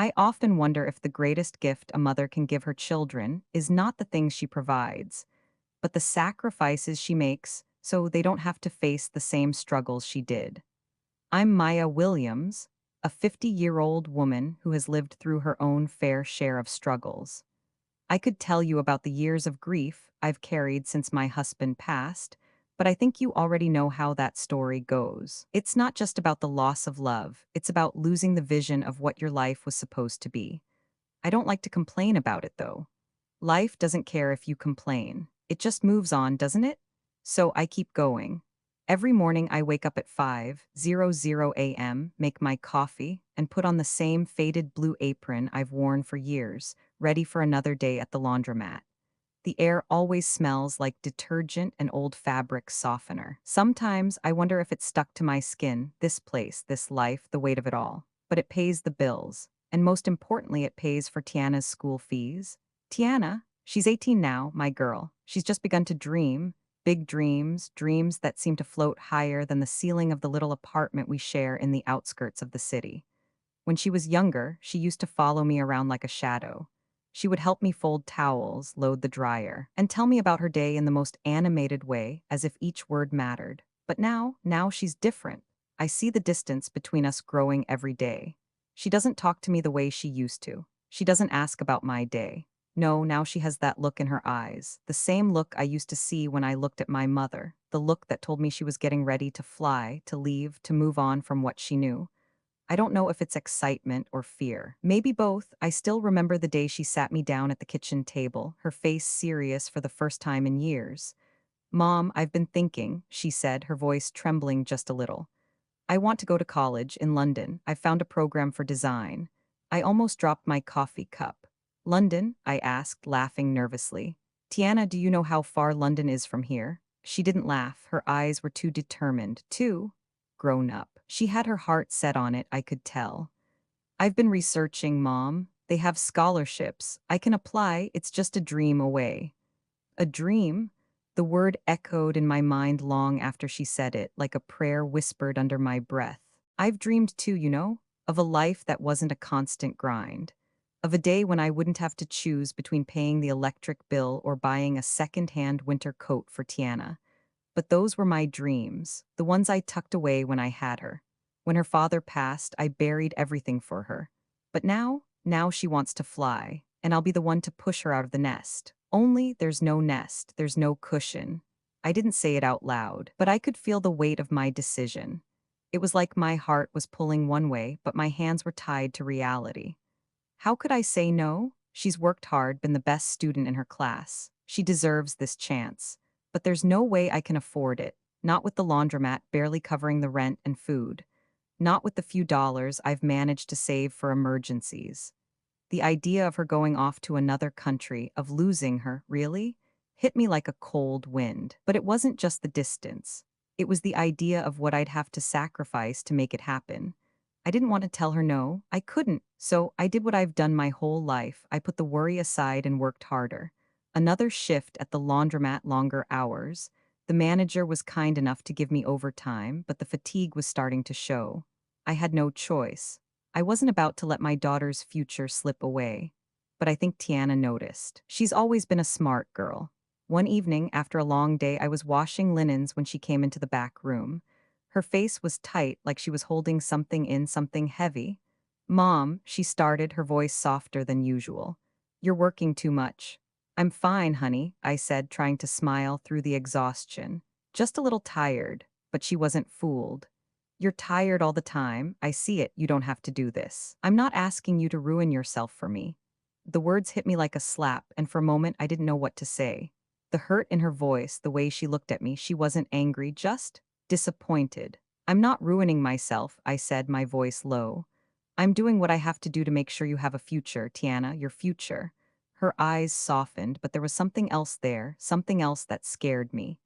I often wonder if the greatest gift a mother can give her children is not the things she provides, but the sacrifices she makes so they don't have to face the same struggles she did. I'm Maya Williams, a 50-year-old woman who has lived through her own fair share of struggles. I could tell you about the years of grief I've carried since my husband passed, but I think you already know how that story goes. It's not just about the loss of love, it's about losing the vision of what your life was supposed to be. I don't like to complain about it, though. Life doesn't care if you complain. It just moves on, doesn't it? So I keep going. Every morning I wake up at 5:00 a.m., make my coffee, and put on the same faded blue apron I've worn for years, ready for another day at the laundromat. The air always smells like detergent and old fabric softener. Sometimes I wonder if it's stuck to my skin, this place, this life, the weight of it all. But it pays the bills. And most importantly, it pays for Tiana's school fees. Tiana, she's 18 now, my girl. She's just begun to dream. Big dreams, dreams that seem to float higher than the ceiling of the little apartment we share in the outskirts of the city. When she was younger, she used to follow me around like a shadow. She would help me fold towels, load the dryer, and tell me about her day in the most animated way, as if each word mattered. But now she's different. I see the distance between us growing every day. She doesn't talk to me the way she used to. She doesn't ask about my day. No, now she has that look in her eyes, the same look I used to see when I looked at my mother, the look that told me she was getting ready to fly, to leave, to move on from what she knew. I don't know if it's excitement or fear. Maybe both. I still remember the day she sat me down at the kitchen table, her face serious for the first time in years. "Mom, I've been thinking," she said, her voice trembling just a little. "I want to go to college in London. I found a program for design." I almost dropped my coffee cup. "London?" I asked, laughing nervously. "Tiana, do you know how far London is from here?" She didn't laugh. Her eyes were too determined, too grown up. She had her heart set on it, I could tell. "I've been researching, Mom. They have scholarships. I can apply, it's just a dream away." A dream? The word echoed in my mind long after she said it, like a prayer whispered under my breath. I've dreamed too, of a life that wasn't a constant grind. Of a day when I wouldn't have to choose between paying the electric bill or buying a second-hand winter coat for Tiana. But those were my dreams, the ones I tucked away when I had her. When her father passed, I buried everything for her. But now she wants to fly, and I'll be the one to push her out of the nest. Only there's no nest, there's no cushion. I didn't say it out loud, but I could feel the weight of my decision. It was like my heart was pulling one way, but my hands were tied to reality. How could I say no? She's worked hard, been the best student in her class. She deserves this chance. But there's no way I can afford it. Not with the laundromat barely covering the rent and food. Not with the few dollars I've managed to save for emergencies. The idea of her going off to another country, of losing her, really, hit me like a cold wind. But it wasn't just the distance. It was the idea of what I'd have to sacrifice to make it happen. I didn't want to tell her no. I couldn't. So I did what I've done my whole life. I put the worry aside and worked harder. Another shift at the laundromat, longer hours. The manager was kind enough to give me overtime, but the fatigue was starting to show. I had no choice. I wasn't about to let my daughter's future slip away. But I think Tiana noticed. She's always been a smart girl. One evening, after a long day, I was washing linens when she came into the back room. Her face was tight, like she was holding something heavy. "Mom," she started, her voice softer than usual. "You're working too much." "I'm fine, honey," I said, trying to smile through the exhaustion. "Just a little tired." But she wasn't fooled. "You're tired all the time. I see it. You don't have to do this. I'm not asking you to ruin yourself for me." The words hit me like a slap, and for a moment I didn't know what to say. The hurt in her voice, the way she looked at me, she wasn't angry, just disappointed. "I'm not ruining myself," I said, my voice low. "I'm doing what I have to do to make sure you have a future, Tiana, your future." Her eyes softened, but there was something else there, something else that scared me.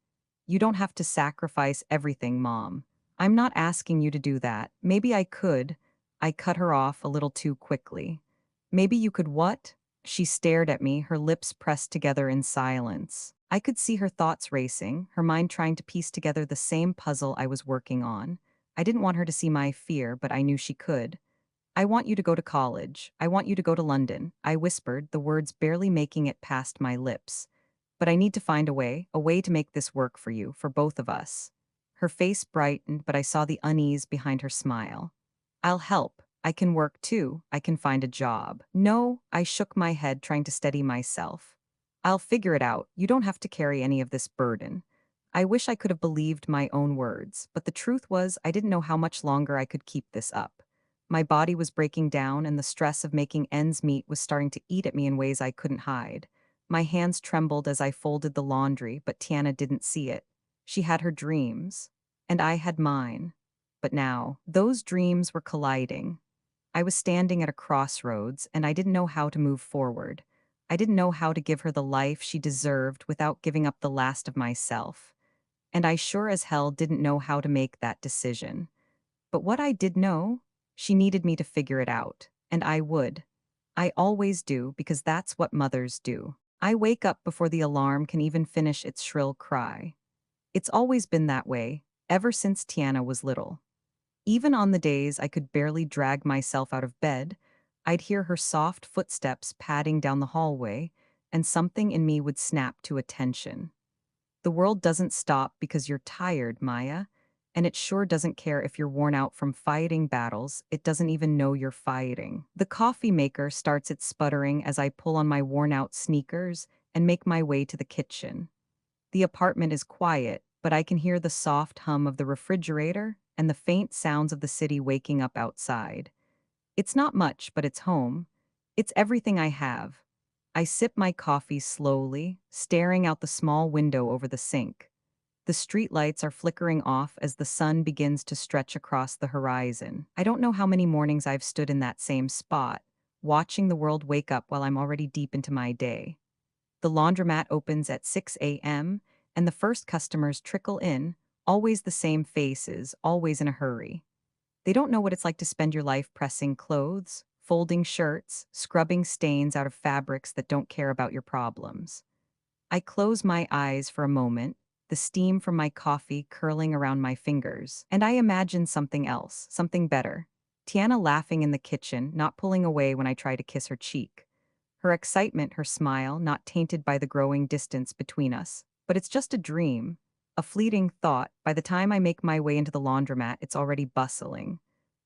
"You don't have to sacrifice everything, Mom. I'm not asking you to do that. Maybe I could." I cut her off a little too quickly. "Maybe you could what?" She stared at me, her lips pressed together in silence. I could see her thoughts racing, her mind trying to piece together the same puzzle I was working on. I didn't want her to see my fear, but I knew she could. I want you to go to college. I want you to go to London. I whispered, the words barely making it past my lips. But I need to find a way to make this work for you, for both of us. Her face brightened, but I saw the unease behind her smile. I'll help. I can work too. I can find a job. No, I shook my head, trying to steady myself. I'll figure it out. You don't have to carry any of this burden. I wish I could have believed my own words, but the truth was I didn't know how much longer I could keep this up. My body was breaking down, and the stress of making ends meet was starting to eat at me in ways I couldn't hide. My hands trembled as I folded the laundry, but Tiana didn't see it. She had her dreams, and I had mine. But now, those dreams were colliding. I was standing at a crossroads, and I didn't know how to move forward. I didn't know how to give her the life she deserved without giving up the last of myself. And I sure as hell didn't know how to make that decision. But what I did know, she needed me to figure it out, and I would. I always do, because that's what mothers do. I wake up before the alarm can even finish its shrill cry. It's always been that way, ever since Tiana was little. Even on the days I could barely drag myself out of bed, I'd hear her soft footsteps padding down the hallway, and something in me would snap to attention. The world doesn't stop because you're tired, Maya, and it sure doesn't care if you're worn out from fighting battles it doesn't even know you're fighting. The coffee maker starts its sputtering as I pull on my worn-out sneakers and make my way to the kitchen. The apartment is quiet, but I can hear the soft hum of the refrigerator and the faint sounds of the city waking up outside. It's not much, but it's home. It's everything I have. I sip my coffee slowly, staring out the small window over the sink. The street lights are flickering off as the sun begins to stretch across the horizon. I don't know how many mornings I've stood in that same spot, watching the world wake up while I'm already deep into my day. The laundromat opens at 6 a.m., and the first customers trickle in, always the same faces, always in a hurry. They don't know what it's like to spend your life pressing clothes, folding shirts, scrubbing stains out of fabrics that don't care about your problems. I close my eyes for a moment, the steam from my coffee curling around my fingers, and I imagine something else, something better. Tiana laughing in the kitchen, not pulling away when I try to kiss her cheek. Her excitement, her smile, not tainted by the growing distance between us. But it's just a dream, a fleeting thought. By the time I make my way into the laundromat, it's already bustling.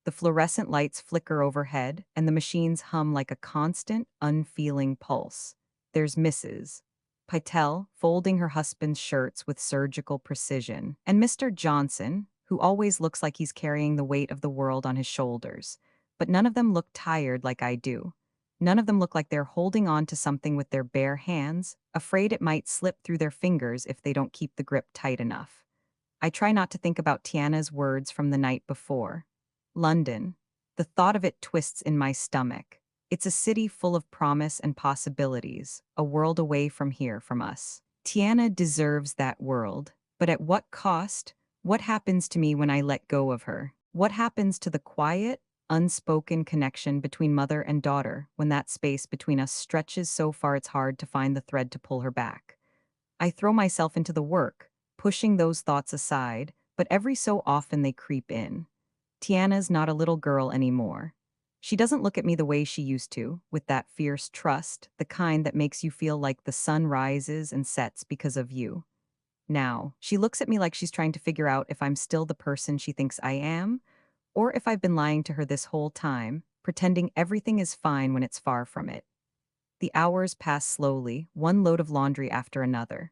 The fluorescent lights flicker overhead, and the machines hum like a constant, unfeeling pulse. There's Mrs. Pytel folding her husband's shirts with surgical precision, and Mr. Johnson, who always looks like he's carrying the weight of the world on his shoulders. But none of them look tired like I do. None of them look like they're holding on to something with their bare hands, afraid it might slip through their fingers if they don't keep the grip tight enough. I try not to think about Tiana's words from the night before. London. The thought of it twists in my stomach. It's a city full of promise and possibilities, a world away from here, from us. Tiana deserves that world, but at what cost? What happens to me when I let go of her? What happens to the quiet, unspoken connection between mother and daughter when that space between us stretches so far it's hard to find the thread to pull her back? I throw myself into the work, pushing those thoughts aside, but every so often they creep in. Tiana's not a little girl anymore. She doesn't look at me the way she used to, with that fierce trust, the kind that makes you feel like the sun rises and sets because of you. Now, she looks at me like she's trying to figure out if I'm still the person she thinks I am, or if I've been lying to her this whole time, pretending everything is fine when it's far from it. The hours pass slowly, one load of laundry after another.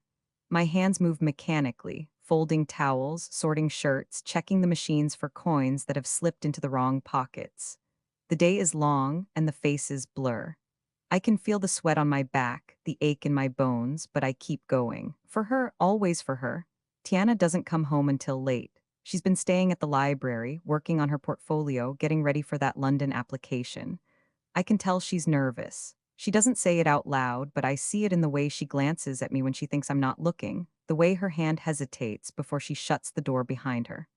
My hands move mechanically, folding towels, sorting shirts, checking the machines for coins that have slipped into the wrong pockets. The day is long, and the faces blur. I can feel the sweat on my back, the ache in my bones, but I keep going. For her, always for her. Tiana doesn't come home until late. She's been staying at the library, working on her portfolio, getting ready for that London application. I can tell she's nervous. She doesn't say it out loud, but I see it in the way she glances at me when she thinks I'm not looking, the way her hand hesitates before she shuts the door behind her.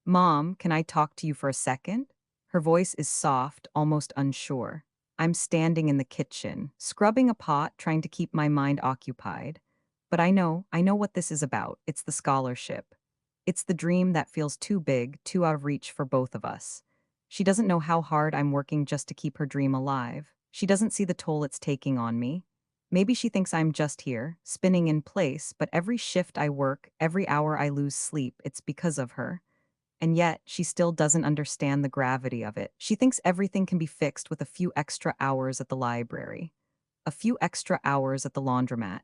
Mom, can I talk to you for a second? Her voice is soft, almost unsure. I'm standing in the kitchen, scrubbing a pot, trying to keep my mind occupied. But I know what this is about. It's the scholarship. It's the dream that feels too big, too out of reach for both of us. She doesn't know how hard I'm working just to keep her dream alive. She doesn't see the toll it's taking on me. Maybe she thinks I'm just here, spinning in place, but every shift I work, every hour I lose sleep, it's because of her. And yet, she still doesn't understand the gravity of it. She thinks everything can be fixed with a few extra hours at the library, a few extra hours at the laundromat.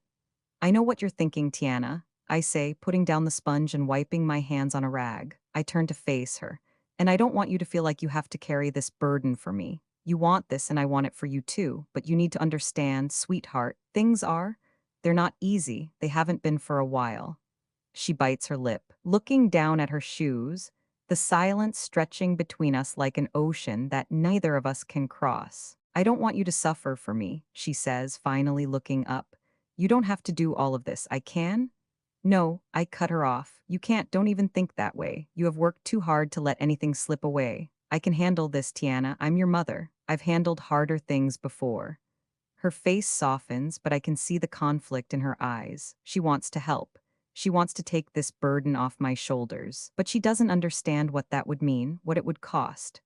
I know what you're thinking, Tiana, I say, putting down the sponge and wiping my hands on a rag. I turn to face her. And I don't want you to feel like you have to carry this burden for me. You want this and I want it for you too, but you need to understand, sweetheart, they're not easy. They haven't been for a while. She bites her lip, looking down at her shoes, the silence stretching between us like an ocean that neither of us can cross. I don't want you to suffer for me, she says, finally looking up. You don't have to do all of this. I can? No, I cut her off. You can't, don't even think that way. You have worked too hard to let anything slip away. I can handle this, Tiana. I'm your mother. I've handled harder things before. Her face softens, but I can see the conflict in her eyes. She wants to help. She wants to take this burden off my shoulders, but she doesn't understand what that would mean, what it would cost.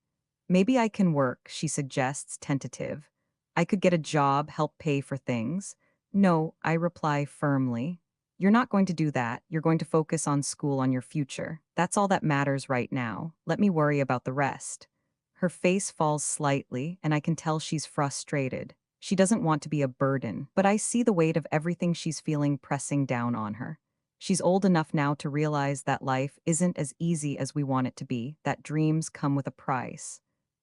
Maybe I can work, she suggests, tentative. I could get a job, help pay for things. No, I reply firmly. You're not going to do that. You're going to focus on school, on your future. That's all that matters right now. Let me worry about the rest. Her face falls slightly, and I can tell she's frustrated. She doesn't want to be a burden, but I see the weight of everything she's feeling pressing down on her. She's old enough now to realize that life isn't as easy as we want it to be, that dreams come with a price.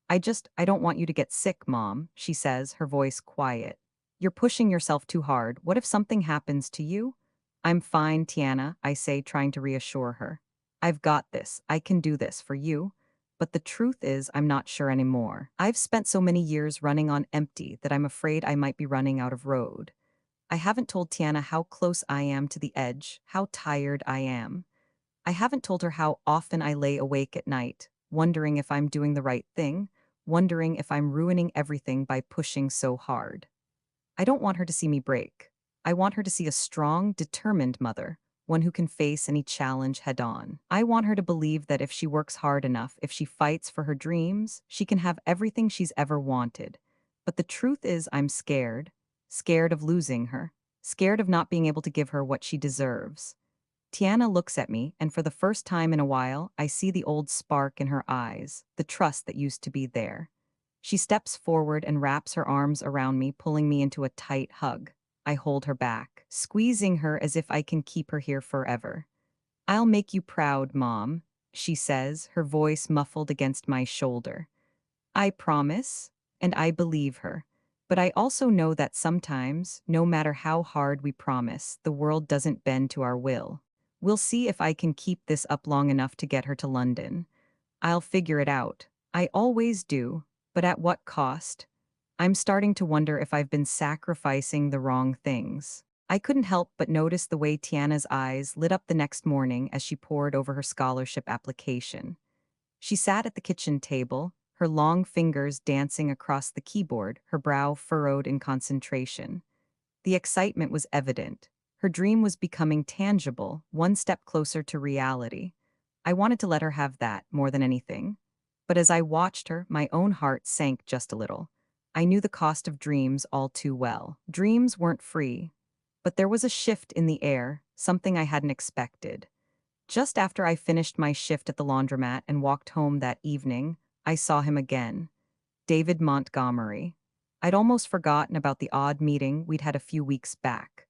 I don't want you to get sick, Mom, she says, her voice quiet. You're pushing yourself too hard. What if something happens to you? I'm fine, Tiana, I say, trying to reassure her. I've got this. I can do this for you. But the truth is, I'm not sure anymore. I've spent so many years running on empty that I'm afraid I might be running out of road. I haven't told Tiana how close I am to the edge, how tired I am. I haven't told her how often I lay awake at night, wondering if I'm doing the right thing, wondering if I'm ruining everything by pushing so hard. I don't want her to see me break. I want her to see a strong, determined mother, one who can face any challenge head on. I want her to believe that if she works hard enough, if she fights for her dreams, she can have everything she's ever wanted. But the truth is, I'm scared. Scared of losing her. Scared of not being able to give her what she deserves. Tiana looks at me, and for the first time in a while, I see the old spark in her eyes, the trust that used to be there. She steps forward and wraps her arms around me, pulling me into a tight hug. I hold her back, squeezing her as if I can keep her here forever. I'll make you proud, Mom, she says, her voice muffled against my shoulder. I promise, and I believe her. But I also know that sometimes, no matter how hard we promise, the world doesn't bend to our will. We'll see if I can keep this up long enough to get her to London. I'll figure it out. I always do, but at what cost? I'm starting to wonder if I've been sacrificing the wrong things. I couldn't help but notice the way Tiana's eyes lit up the next morning as she pored over her scholarship application. She sat at the kitchen table, her long fingers dancing across the keyboard, her brow furrowed in concentration. The excitement was evident. Her dream was becoming tangible, one step closer to reality. I wanted to let her have that more than anything. But as I watched her, my own heart sank just a little. I knew the cost of dreams all too well. Dreams weren't free. But there was a shift in the air, something I hadn't expected. Just after I finished my shift at the laundromat and walked home that evening, I saw him again. David Montgomery. I'd almost forgotten about the odd meeting we'd had a few weeks back.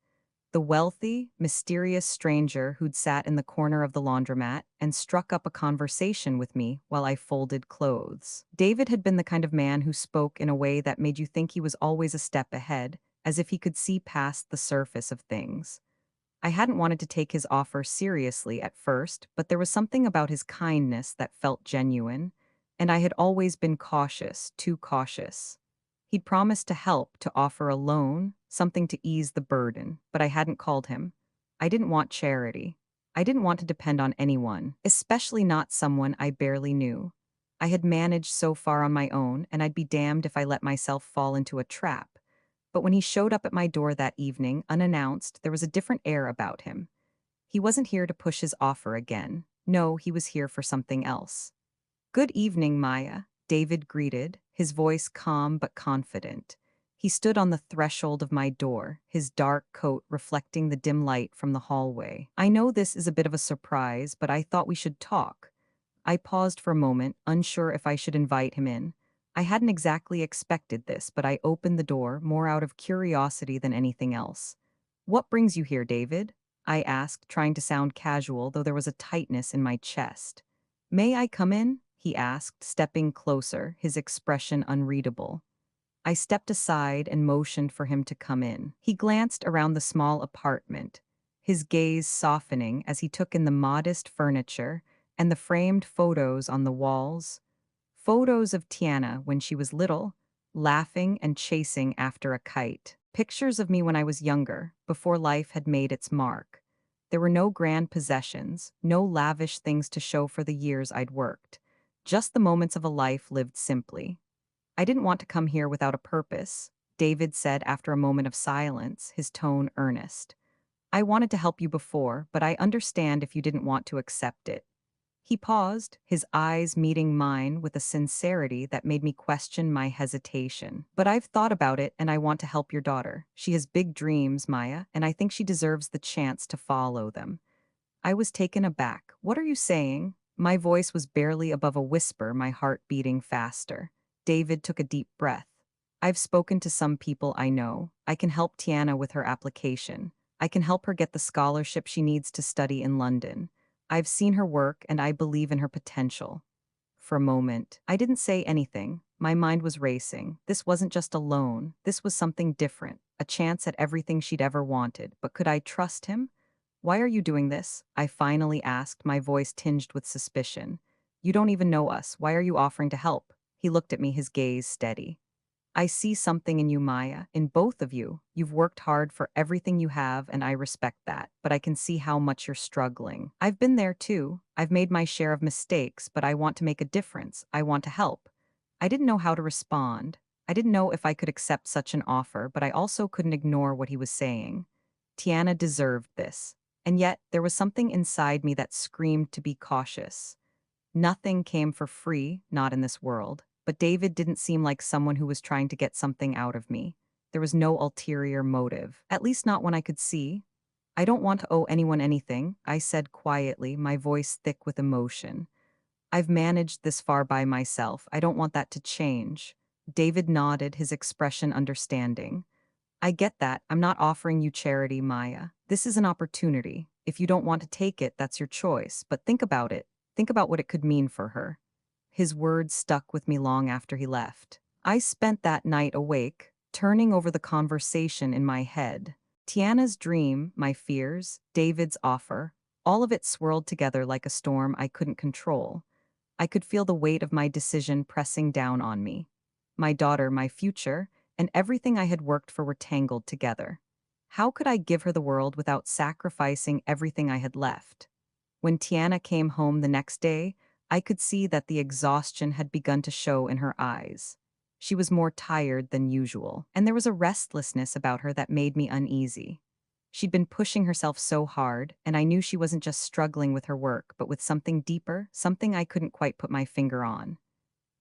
The wealthy, mysterious stranger who'd sat in the corner of the laundromat and struck up a conversation with me while I folded clothes. David had been the kind of man who spoke in a way that made you think he was always a step ahead, as if he could see past the surface of things. I hadn't wanted to take his offer seriously at first, but there was something about his kindness that felt genuine, and I had always been cautious, too cautious. He'd promised to help, to offer a loan, something to ease the burden, but I hadn't called him. I didn't want charity. I didn't want to depend on anyone, especially not someone I barely knew. I had managed so far on my own, and I'd be damned if I let myself fall into a trap. But when he showed up at my door that evening, unannounced, there was a different air about him. He wasn't here to push his offer again. No, he was here for something else. Good evening, Maya. David greeted, his voice calm but confident. He stood on the threshold of my door, his dark coat reflecting the dim light from the hallway. I know this is a bit of a surprise, but I thought we should talk. I paused for a moment, unsure if I should invite him in. I hadn't exactly expected this, but I opened the door more out of curiosity than anything else. What brings you here, David? I asked, trying to sound casual, though there was a tightness in my chest. May I come in? He asked, stepping closer, his expression unreadable. I stepped aside and motioned for him to come in. He glanced around the small apartment, his gaze softening as he took in the modest furniture and the framed photos on the walls. Photos of Tiana when she was little, laughing and chasing after a kite. Pictures of me when I was younger, before life had made its mark. There were no grand possessions, no lavish things to show for the years I'd worked. Just the moments of a life lived simply. I didn't want to come here without a purpose, David said after a moment of silence, his tone earnest. I wanted to help you before, but I understand if you didn't want to accept it. He paused, his eyes meeting mine with a sincerity that made me question my hesitation. But I've thought about it and I want to help your daughter. She has big dreams, Maya, and I think she deserves the chance to follow them. I was taken aback. What are you saying? My voice was barely above a whisper, my heart beating faster. David took a deep breath. I've spoken to some people I know. I can help Tiana with her application. I can help her get the scholarship she needs to study in London. I've seen her work and I believe in her potential. For a moment, I didn't say anything. My mind was racing. This wasn't just a loan. This was something different, a chance at everything she'd ever wanted. But could I trust him? Why are you doing this? I finally asked, my voice tinged with suspicion. You don't even know us. Why are you offering to help? He looked at me, his gaze steady. I see something in you, Maya, in both of you. You've worked hard for everything you have, and I respect that, but I can see how much you're struggling. I've been there too. I've made my share of mistakes, but I want to make a difference. I want to help. I didn't know how to respond. I didn't know if I could accept such an offer, but I also couldn't ignore what he was saying. Tiana deserved this. And yet, there was something inside me that screamed to be cautious. Nothing came for free, not in this world. But David didn't seem like someone who was trying to get something out of me. There was no ulterior motive, at least not one I could see. I don't want to owe anyone anything, I said quietly, my voice thick with emotion. I've managed this far by myself. I don't want that to change. David nodded, his expression understanding. I get that. I'm not offering you charity, Maya. This is an opportunity. If you don't want to take it, that's your choice. But think about it. Think about what it could mean for her. His words stuck with me long after he left. I spent that night awake, turning over the conversation in my head. Tiana's dream, my fears, David's offer, all of it swirled together like a storm I couldn't control. I could feel the weight of my decision pressing down on me. My daughter, my future, and everything I had worked for were tangled together. How could I give her the world without sacrificing everything I had left? When Tiana came home the next day, I could see that the exhaustion had begun to show in her eyes. She was more tired than usual, and there was a restlessness about her that made me uneasy. She'd been pushing herself so hard, and I knew she wasn't just struggling with her work, but with something deeper, something I couldn't quite put my finger on.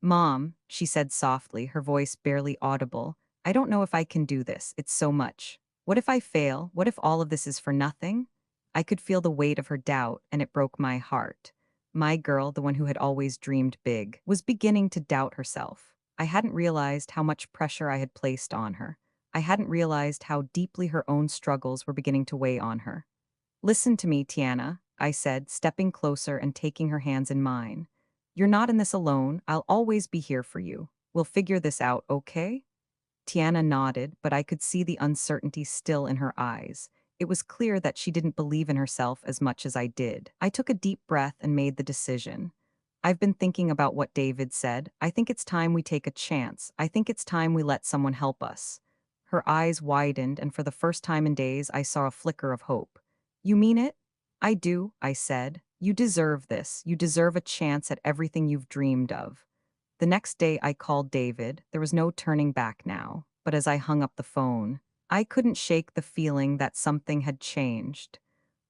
Mom, she said softly, her voice barely audible, I don't know if I can do this. It's so much. What if I fail? What if all of this is for nothing? I could feel the weight of her doubt, and it broke my heart. My girl, the one who had always dreamed big, was beginning to doubt herself. I hadn't realized how much pressure I had placed on her. I hadn't realized how deeply her own struggles were beginning to weigh on her. Listen to me, Tiana, I said, stepping closer and taking her hands in mine. You're not in this alone. I'll always be here for you. We'll figure this out, okay? Tiana nodded, but I could see the uncertainty still in her eyes. It was clear that she didn't believe in herself as much as I did. I took a deep breath and made the decision. I've been thinking about what David said. I think it's time we take a chance. I think it's time we let someone help us. Her eyes widened, and for the first time in days, I saw a flicker of hope. You mean it? I do, I said. You deserve this. You deserve a chance at everything you've dreamed of. The next day I called David. There was no turning back now. But as I hung up the phone, I couldn't shake the feeling that something had changed.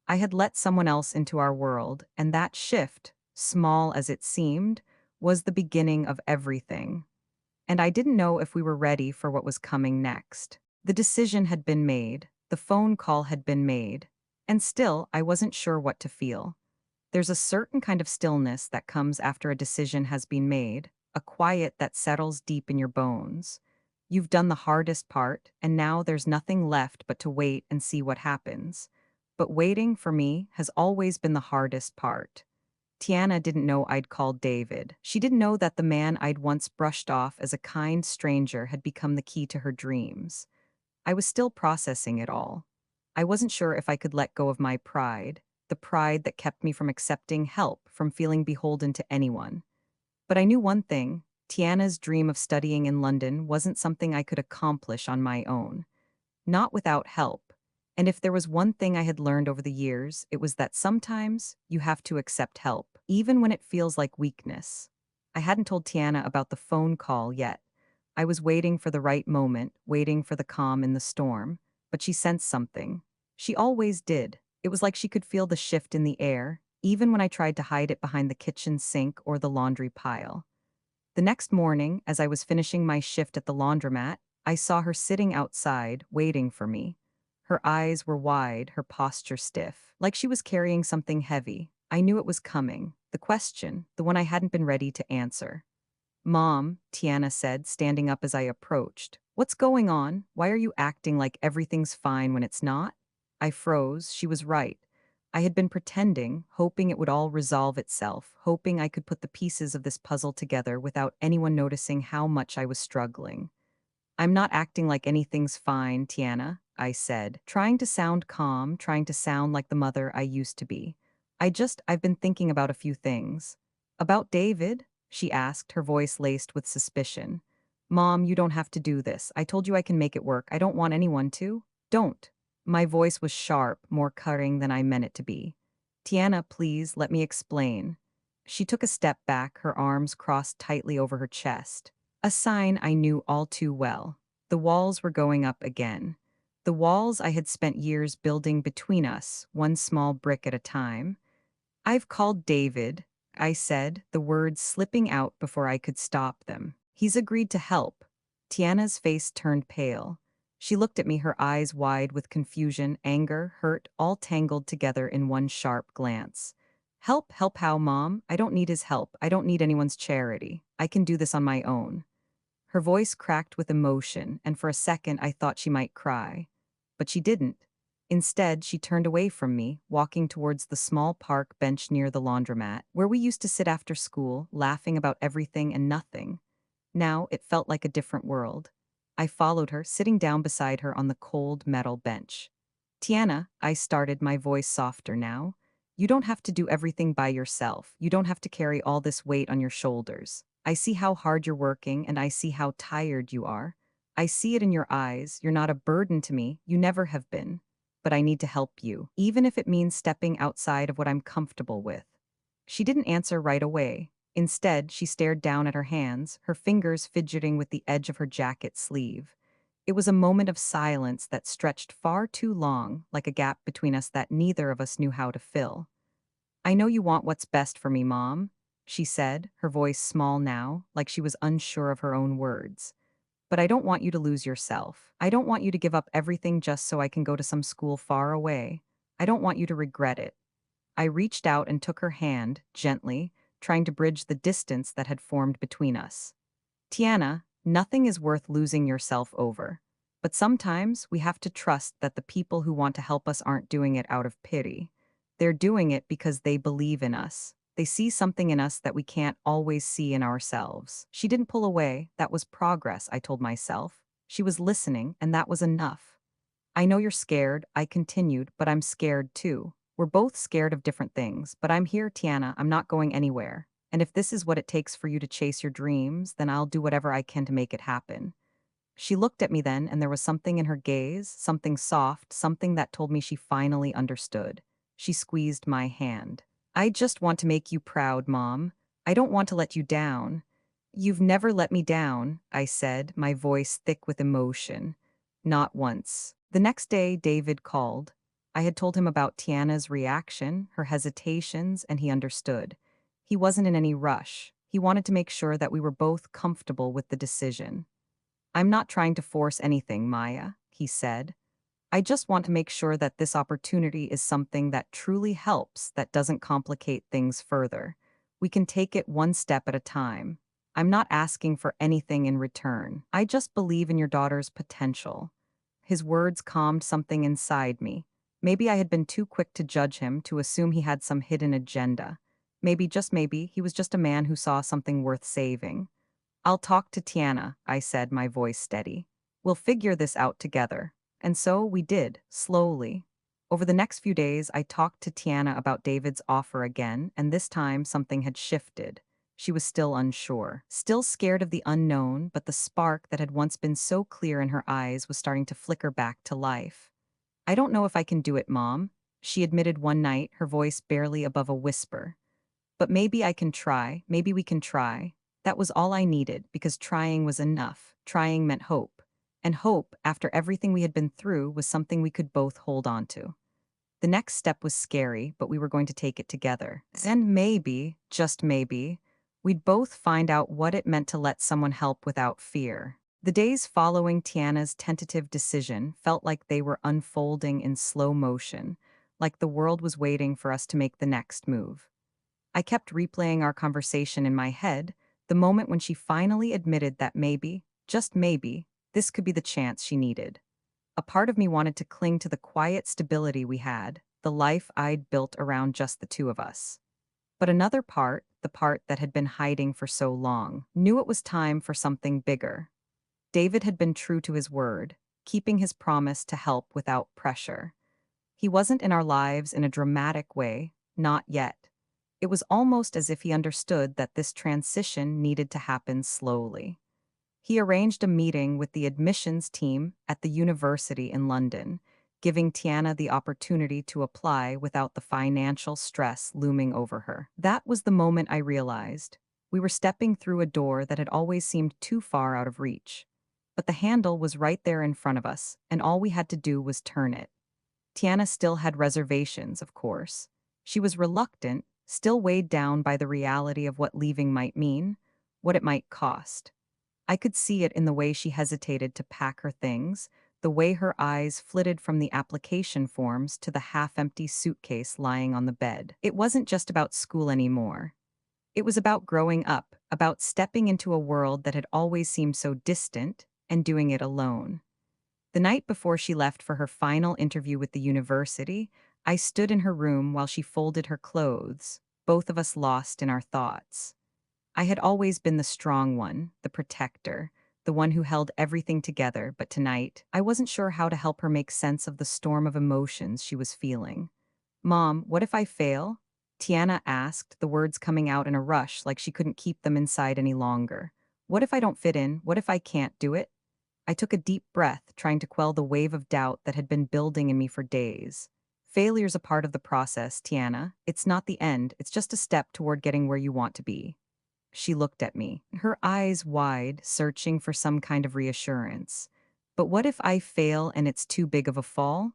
I had let someone else into our world, and that shift, small as it seemed, was the beginning of everything. And I didn't know if we were ready for what was coming next. The decision had been made, the phone call had been made, and still I wasn't sure what to feel. There's a certain kind of stillness that comes after a decision has been made, a quiet that settles deep in your bones. You've done the hardest part, and now there's nothing left but to wait and see what happens. But waiting, for me, has always been the hardest part. Tiana didn't know I'd called David. She didn't know that the man I'd once brushed off as a kind stranger had become the key to her dreams. I was still processing it all. I wasn't sure if I could let go of my pride, the pride that kept me from accepting help, from feeling beholden to anyone. But I knew one thing: Tiana's dream of studying in London wasn't something I could accomplish on my own. Not without help. And if there was one thing I had learned over the years, it was that sometimes you have to accept help, even when it feels like weakness. I hadn't told Tiana about the phone call yet. I was waiting for the right moment, waiting for the calm in the storm, but she sensed something. She always did. It was like she could feel the shift in the air, even when I tried to hide it behind the kitchen sink or the laundry pile. The next morning, as I was finishing my shift at the laundromat, I saw her sitting outside, waiting for me. Her eyes were wide, her posture stiff, like she was carrying something heavy. I knew it was coming. The question, the one I hadn't been ready to answer. "Mom," Tiana said, standing up as I approached. "What's going on? Why are you acting like everything's fine when it's not?" I froze. She was right. I had been pretending, hoping it would all resolve itself, hoping I could put the pieces of this puzzle together without anyone noticing how much I was struggling. "I'm not acting like anything's fine, Tiana," I said, trying to sound calm, trying to sound like the mother I used to be. I've been thinking about a few things." "About David?" she asked, her voice laced with suspicion. "Mom, you don't have to do this. I told you I can make it work. I don't want anyone to." "Don't." My voice was sharp, more cutting than I meant it to be. "Tiana, please, let me explain." She took a step back, her arms crossed tightly over her chest. A sign I knew all too well. The walls were going up again. The walls I had spent years building between us, one small brick at a time. "I've called David," I said, the words slipping out before I could stop them. "He's agreed to help." Tiana's face turned pale. She looked at me, her eyes wide with confusion, anger, hurt, all tangled together in one sharp glance. "Help? Help how, Mom? I don't need his help. I don't need anyone's charity. I can do this on my own." Her voice cracked with emotion, and for a second I thought she might cry. But she didn't. Instead, she turned away from me, walking towards the small park bench near the laundromat, where we used to sit after school, laughing about everything and nothing. Now it felt like a different world. I followed her, sitting down beside her on the cold metal bench. "Tiana," I started, my voice softer now, "you don't have to do everything by yourself. You don't have to carry all this weight on your shoulders. I see how hard you're working, and I see how tired you are. I see it in your eyes. You're not a burden to me. You never have been. But I need to help you, even if it means stepping outside of what I'm comfortable with." She didn't answer right away. Instead, she stared down at her hands, her fingers fidgeting with the edge of her jacket sleeve. It was a moment of silence that stretched far too long, like a gap between us that neither of us knew how to fill. "I know you want what's best for me, Mom," she said, her voice small now, like she was unsure of her own words. "But I don't want you to lose yourself. I don't want you to give up everything just so I can go to some school far away. I don't want you to regret it." I reached out and took her hand, gently, trying to bridge the distance that had formed between us. "Tiana, nothing is worth losing yourself over. But sometimes we have to trust that the people who want to help us aren't doing it out of pity. They're doing it because they believe in us. They see something in us that we can't always see in ourselves." She didn't pull away. That was progress, I told myself. She was listening, and that was enough. "I know you're scared," I continued, "but I'm scared too. We're both scared of different things, but I'm here, Tiana. I'm not going anywhere. And if this is what it takes for you to chase your dreams, then I'll do whatever I can to make it happen." She looked at me then, and there was something in her gaze, something soft, something that told me she finally understood. She squeezed my hand. "I just want to make you proud, Mom. I don't want to let you down." "You've never let me down," I said, my voice thick with emotion. "Not once." The next day, David called. I had told him about Tiana's reaction, her hesitations, and he understood. He wasn't in any rush. He He wanted to make sure that we were both comfortable with the decision. "I'm not trying to force anything, Maya," he said. "I just want to make sure that this opportunity is something that truly helps, that doesn't complicate things further. We can take it one step at a time. I'm not asking for anything in return. I just believe in your daughter's potential." His words calmed something inside me. Maybe I had been too quick to judge him, to assume he had some hidden agenda. Maybe, just maybe, he was just a man who saw something worth saving. "I'll talk to Tiana," I said, my voice steady. "We'll figure this out together." And so we did, slowly. Over the next few days, I talked to Tiana about David's offer again, and this time something had shifted. She was still unsure, still scared of the unknown, but the spark that had once been so clear in her eyes was starting to flicker back to life. "I don't know if I can do it, Mom," she admitted one night, her voice barely above a whisper. "But maybe I can try, maybe we can try." That was all I needed, because trying was enough. Trying meant hope. And hope, after everything we had been through, was something we could both hold on to. The next step was scary, but we were going to take it together. And maybe, just maybe, we'd both find out what it meant to let someone help without fear. The days following Tiana's tentative decision felt like they were unfolding in slow motion, like the world was waiting for us to make the next move. I kept replaying our conversation in my head, the moment when she finally admitted that maybe, just maybe, this could be the chance she needed. A part of me wanted to cling to the quiet stability we had, the life I'd built around just the two of us. But another part, the part that had been hiding for so long, knew it was time for something bigger. David had been true to his word, keeping his promise to help without pressure. He wasn't in our lives in a dramatic way, not yet. It was almost as if he understood that this transition needed to happen slowly. He arranged a meeting with the admissions team at the university in London, giving Tiana the opportunity to apply without the financial stress looming over her. That was the moment I realized we were stepping through a door that had always seemed too far out of reach. But the handle was right there in front of us, and all we had to do was turn it. Tiana still had reservations, of course. She was reluctant, still weighed down by the reality of what leaving might mean, what it might cost. I could see it in the way she hesitated to pack her things, the way her eyes flitted from the application forms to the half-empty suitcase lying on the bed. It wasn't just about school anymore. It was about growing up, about stepping into a world that had always seemed so distant and doing it alone. The night before she left for her final interview with the university, I stood in her room while she folded her clothes, both of us lost in our thoughts. I had always been the strong one, the protector, the one who held everything together, but tonight, I wasn't sure how to help her make sense of the storm of emotions she was feeling. "Mom, what if I fail?" Tiana asked, the words coming out in a rush like she couldn't keep them inside any longer. "What if I don't fit in? What if I can't do it?" I took a deep breath, trying to quell the wave of doubt that had been building in me for days. "Failure's a part of the process, Tiana. It's not the end, it's just a step toward getting where you want to be." She looked at me, her eyes wide, searching for some kind of reassurance. "But what if I fail and it's too big of a fall?"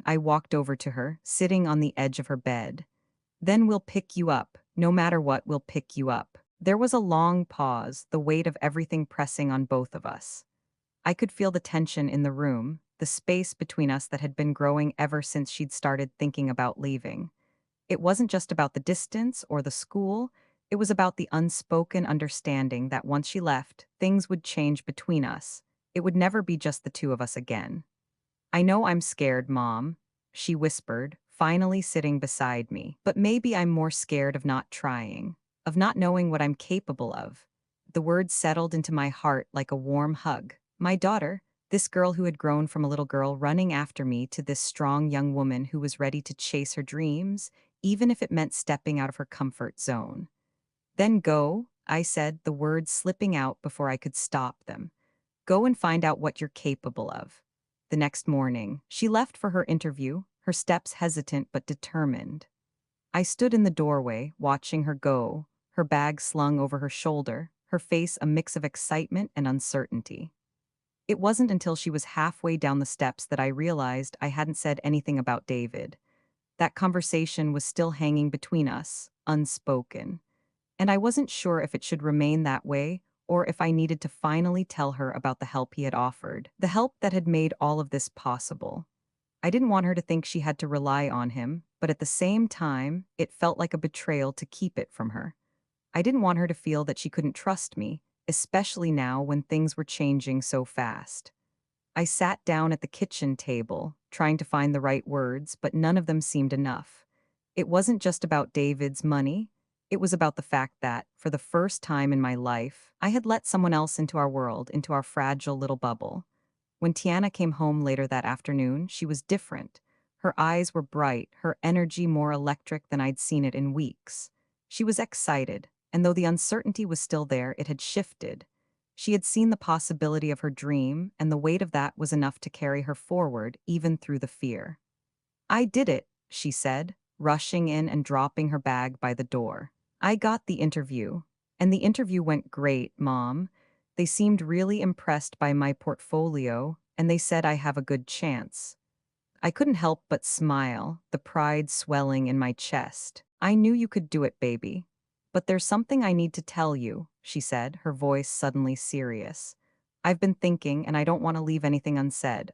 I walked over to her, sitting on the edge of her bed. "Then we'll pick you up. No matter what, we'll pick you up." There was a long pause, the weight of everything pressing on both of us. I could feel the tension in the room, the space between us that had been growing ever since she'd started thinking about leaving. It wasn't just about the distance or the school, it was about the unspoken understanding that once she left, things would change between us. It would never be just the two of us again. "I know I'm scared, Mom," she whispered, finally sitting beside me. "But maybe I'm more scared of not trying, of not knowing what I'm capable of." The words settled into my heart like a warm hug. My daughter, this girl who had grown from a little girl running after me to this strong young woman who was ready to chase her dreams, even if it meant stepping out of her comfort zone. "Then go," I said, the words slipping out before I could stop them. "Go and find out what you're capable of." The next morning, she left for her interview, her steps hesitant but determined. I stood in the doorway, watching her go, her bag slung over her shoulder, her face a mix of excitement and uncertainty. It wasn't until she was halfway down the steps that I realized I hadn't said anything about David. That conversation was still hanging between us, unspoken. and I wasn't sure if it should remain that way or if I needed to finally tell her about the help he had offered, the help that had made all of this possible. I didn't want her to think she had to rely on him, but at the same time, it felt like a betrayal to keep it from her. I didn't want her to feel that she couldn't trust me, especially now when things were changing so fast. I sat down at the kitchen table, trying to find the right words, but none of them seemed enough. It wasn't just about David's money. It was about the fact that, for the first time in my life, I had let someone else into our world, into our fragile little bubble. When Tiana came home later that afternoon, she was different. Her eyes were bright, her energy more electric than I'd seen it in weeks. She was excited, and though the uncertainty was still there, it had shifted. She had seen the possibility of her dream, and the weight of that was enough to carry her forward, even through the fear. I did it, she said, rushing in and dropping her bag by the door. I got the interview. And the interview went great, Mom. They seemed really impressed by my portfolio, and they said I have a good chance. I couldn't help but smile, the pride swelling in my chest. I knew you could do it, baby. But there's something I need to tell you, she said, her voice suddenly serious. I've been thinking, and I don't want to leave anything unsaid.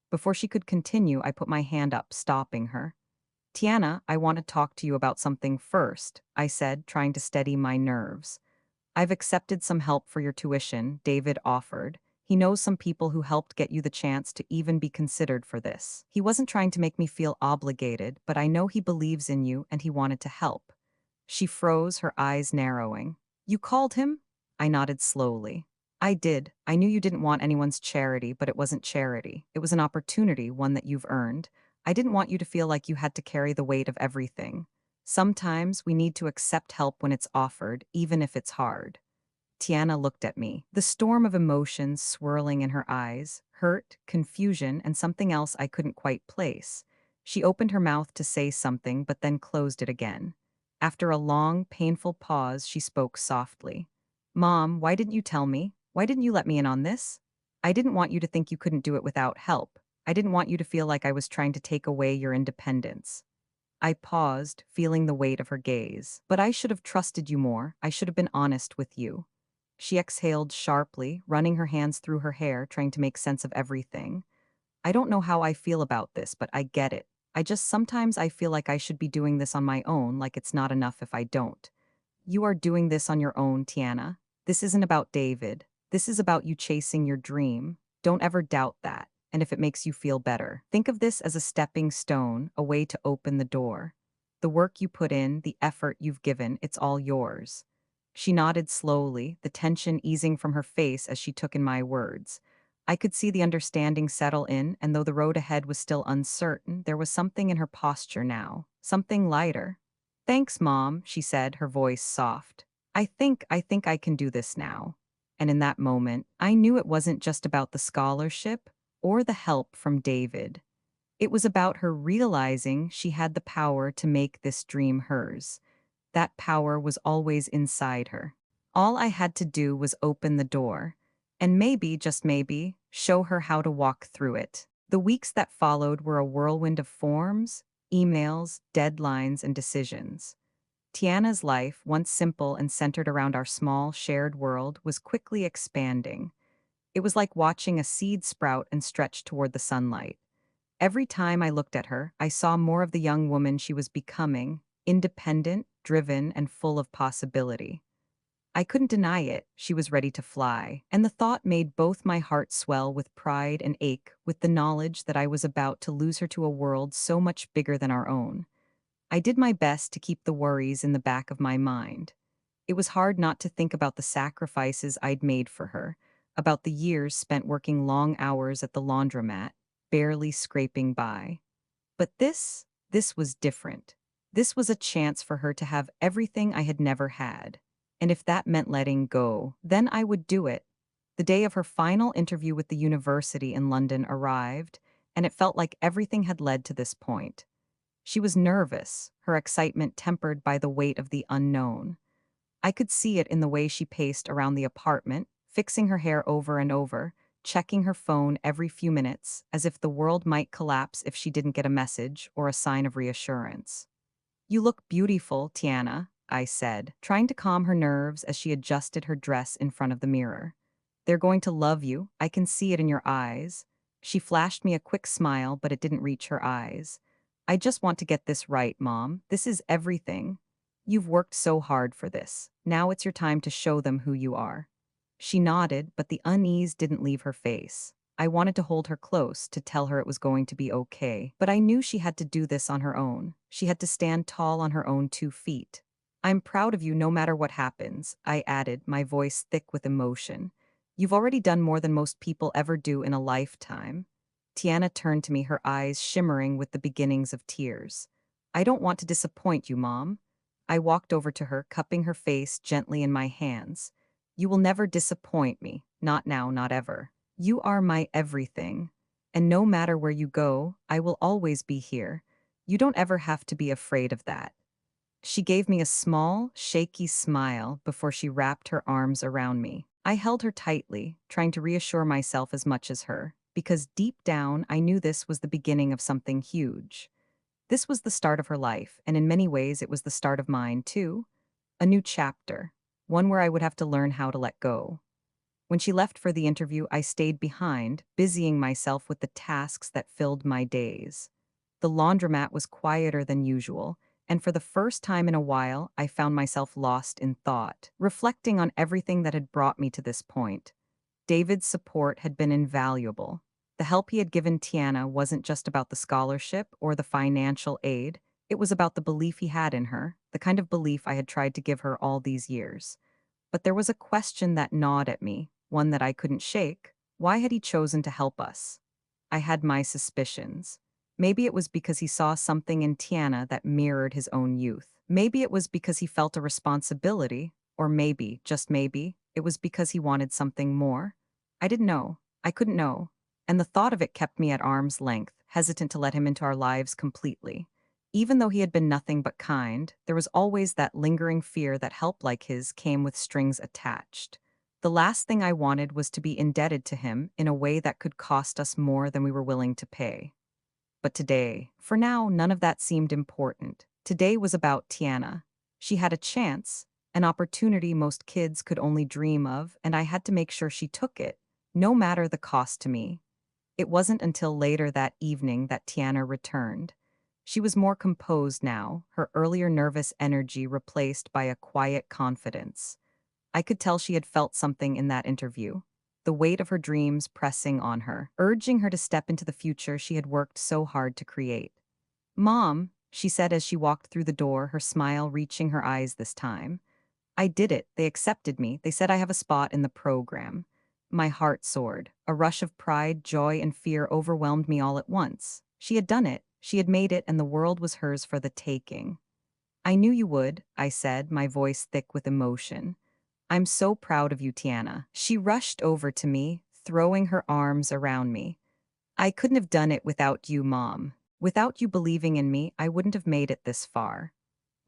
Before she could continue, I put my hand up, stopping her. Tiana, I want to talk to you about something first, I said, trying to steady my nerves. I've accepted some help for your tuition, David offered. He knows some people who helped get you the chance to even be considered for this. He wasn't trying to make me feel obligated, but I know he believes in you and he wanted to help. She froze, her eyes narrowing. You called him? I nodded slowly. I did. I knew you didn't want anyone's charity, but it wasn't charity. It was an opportunity, one that you've earned. I didn't want you to feel like you had to carry the weight of everything. Sometimes we need to accept help when it's offered, even if it's hard. Tiana looked at me, the storm of emotions swirling in her eyes, hurt, confusion, and something else I couldn't quite place. She opened her mouth to say something, but then closed it again. After a long, painful pause, she spoke softly. Mom, why didn't you tell me? Why didn't you let me in on this? I didn't want you to think you couldn't do it without help. I didn't want you to feel like I was trying to take away your independence. I paused, feeling the weight of her gaze. But I should have trusted you more. I should have been honest with you. She exhaled sharply, running her hands through her hair, trying to make sense of everything. I don't know how I feel about this, but I get it. Sometimes I feel like I should be doing this on my own, like it's not enough if I don't. You are doing this on your own, Tiana. This isn't about David. This is about you chasing your dream. Don't ever doubt that. And if it makes you feel better, think of this as a stepping stone, a way to open the door. The work you put in, the effort you've given, it's all yours. She nodded slowly, the tension easing from her face as she took in my words. I could see the understanding settle in, and though the road ahead was still uncertain, there was something in her posture now, something lighter. Thanks, Mom, she said, her voice soft. I think I can do this now. And in that moment, I knew it wasn't just about the scholarship or the help from David. It was about her realizing she had the power to make this dream hers. That power was always inside her. All I had to do was open the door, and maybe, just maybe, show her how to walk through it. The weeks that followed were a whirlwind of forms, emails, deadlines, and decisions. Tiana's life, once simple and centered around our small, shared world, was quickly expanding. It was like watching a seed sprout and stretch toward the sunlight. Every time I looked at her, I saw more of the young woman she was becoming, independent, driven, and full of possibility. I couldn't deny it, she was ready to fly, and the thought made both my heart swell with pride and ache with the knowledge that I was about to lose her to a world so much bigger than our own. I did my best to keep the worries in the back of my mind. It was hard not to think about the sacrifices I'd made for her, about the years spent working long hours at the laundromat, barely scraping by. But this was different. This was a chance for her to have everything I had never had. And if that meant letting go, then I would do it. The day of her final interview with the university in London arrived, and it felt like everything had led to this point. She was nervous, her excitement tempered by the weight of the unknown. I could see it in the way she paced around the apartment, fixing her hair over and over, checking her phone every few minutes, as if the world might collapse if she didn't get a message or a sign of reassurance. You look beautiful, Tiana, I said, trying to calm her nerves as she adjusted her dress in front of the mirror. They're going to love you. I can see it in your eyes. She flashed me a quick smile, but it didn't reach her eyes. I just want to get this right, Mom. This is everything. You've worked so hard for this. Now it's your time to show them who you are. She nodded, but the unease didn't leave her face. I wanted to hold her close, to tell her it was going to be okay, but I knew she had to do this on her own. She had to stand tall on her own 2 feet. I'm proud of you no matter what happens, I added, my voice thick with emotion. You've already done more than most people ever do in a lifetime. Tiana turned to me, her eyes shimmering with the beginnings of tears. I don't want to disappoint you, Mom. I walked over to her, cupping her face gently in my hands. You will never disappoint me, not now, not ever. You are my everything. And no matter where you go, I will always be here. You don't ever have to be afraid of that. She gave me a small, shaky smile before she wrapped her arms around me. I held her tightly, trying to reassure myself as much as her, because deep down I knew this was the beginning of something huge. This was the start of her life, and in many ways it was the start of mine, too. A new chapter, one where I would have to learn how to let go. When she left for the interview, I stayed behind, busying myself with the tasks that filled my days. The laundromat was quieter than usual, and for the first time in a while, I found myself lost in thought, reflecting on everything that had brought me to this point. David's support had been invaluable. The help he had given Tiana wasn't just about the scholarship or the financial aid, it was about the belief he had in her, the kind of belief I had tried to give her all these years. But there was a question that gnawed at me, one that I couldn't shake. Why had he chosen to help us? I had my suspicions. Maybe it was because he saw something in Tiana that mirrored his own youth. Maybe it was because he felt a responsibility, or maybe, just maybe, it was because he wanted something more. I didn't know. I couldn't know. And the thought of it kept me at arm's length, hesitant to let him into our lives completely. Even though he had been nothing but kind, there was always that lingering fear that help like his came with strings attached. The last thing I wanted was to be indebted to him in a way that could cost us more than we were willing to pay. But today, for now, none of that seemed important. Today was about Tiana. She had a chance, an opportunity most kids could only dream of, and I had to make sure she took it, no matter the cost to me. It wasn't until later that evening that Tiana returned. She was more composed now, her earlier nervous energy replaced by a quiet confidence. I could tell she had felt something in that interview, the weight of her dreams pressing on her, urging her to step into the future she had worked so hard to create. Mom, she said as she walked through the door, her smile reaching her eyes this time. I did it. They accepted me. They said I have a spot in the program. My heart soared. A rush of pride, joy, and fear overwhelmed me all at once. She had done it. She had made it, and the world was hers for the taking. I knew you would, I said, my voice thick with emotion. I'm so proud of you, Tiana. She rushed over to me, throwing her arms around me. I couldn't have done it without you, Mom. Without you believing in me, I wouldn't have made it this far.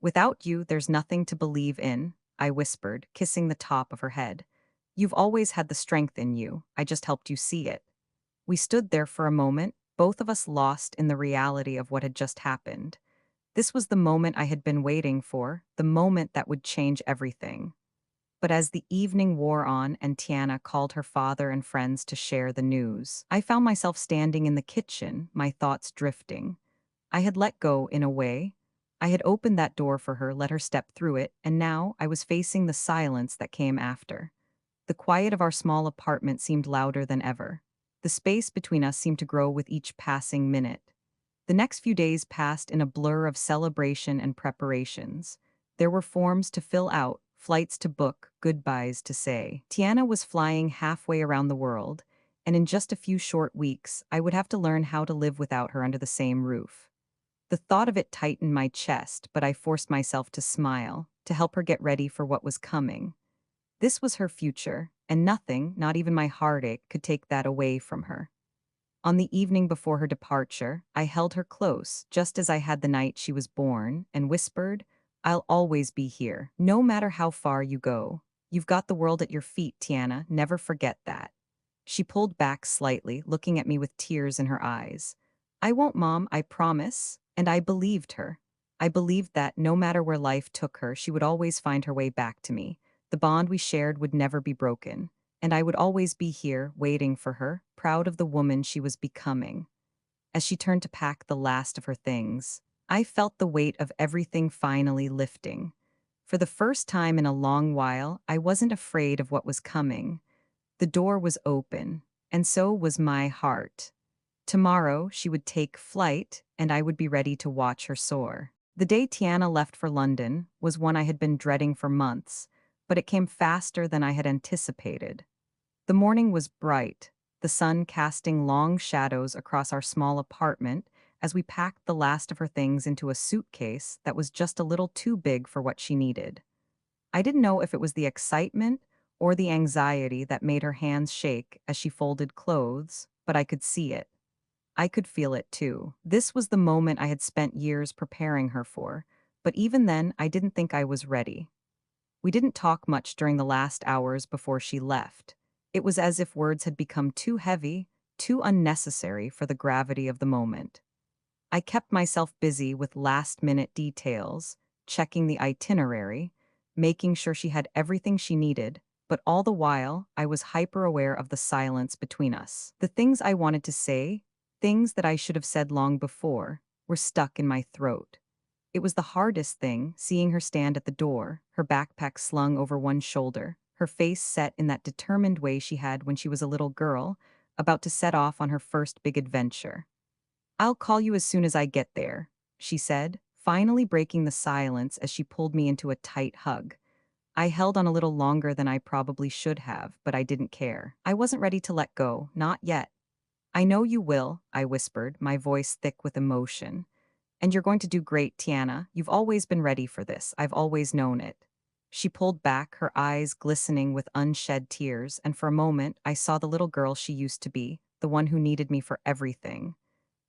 Without you, there's nothing to believe in, I whispered, kissing the top of her head. You've always had the strength in you. I just helped you see it. We stood there for a moment, both of us lost in the reality of what had just happened. This was the moment I had been waiting for, the moment that would change everything. But as the evening wore on and Tiana called her father and friends to share the news, I found myself standing in the kitchen, my thoughts drifting. I had let go in a way. I had opened that door for her, let her step through it, and now I was facing the silence that came after. The quiet of our small apartment seemed louder than ever. The space between us seemed to grow with each passing minute. The next few days passed in a blur of celebration and preparations. There were forms to fill out, flights to book, goodbyes to say. Tiana was flying halfway around the world, and in just a few short weeks, I would have to learn how to live without her under the same roof. The thought of it tightened my chest, but I forced myself to smile, to help her get ready for what was coming. This was her future, and nothing, not even my heartache, could take that away from her. On the evening before her departure, I held her close, just as I had the night she was born, and whispered, I'll always be here, no matter how far you go. You've got the world at your feet, Tiana, never forget that. She pulled back slightly, looking at me with tears in her eyes. I won't, Mom, I promise, and I believed her. I believed that no matter where life took her, she would always find her way back to me. The bond we shared would never be broken, and I would always be here, waiting for her, proud of the woman she was becoming. As she turned to pack the last of her things, I felt the weight of everything finally lifting. For the first time in a long while, I wasn't afraid of what was coming. The door was open, and so was my heart. Tomorrow, she would take flight, and I would be ready to watch her soar. The day Tiana left for London was one I had been dreading for months, but it came faster than I had anticipated. The morning was bright, the sun casting long shadows across our small apartment as we packed the last of her things into a suitcase that was just a little too big for what she needed. I didn't know if it was the excitement or the anxiety that made her hands shake as she folded clothes, but I could see it. I could feel it too. This was the moment I had spent years preparing her for, but even then, I didn't think I was ready. We didn't talk much during the last hours before she left. It was as if words had become too heavy, too unnecessary for the gravity of the moment. I kept myself busy with last minute details, checking the itinerary, making sure she had everything she needed, but all the while, I was hyper aware of the silence between us. The things I wanted to say, things that I should have said long before, were stuck in my throat. It was the hardest thing, seeing her stand at the door, her backpack slung over one shoulder, her face set in that determined way she had when she was a little girl, about to set off on her first big adventure. "I'll call you as soon as I get there," she said, finally breaking the silence as she pulled me into a tight hug. I held on a little longer than I probably should have, but I didn't care. I wasn't ready to let go, not yet. "I know you will," I whispered, my voice thick with emotion. "And you're going to do great, Tiana. You've always been ready for this. I've always known it." She pulled back, her eyes glistening with unshed tears, and for a moment I saw the little girl she used to be, the one who needed me for everything.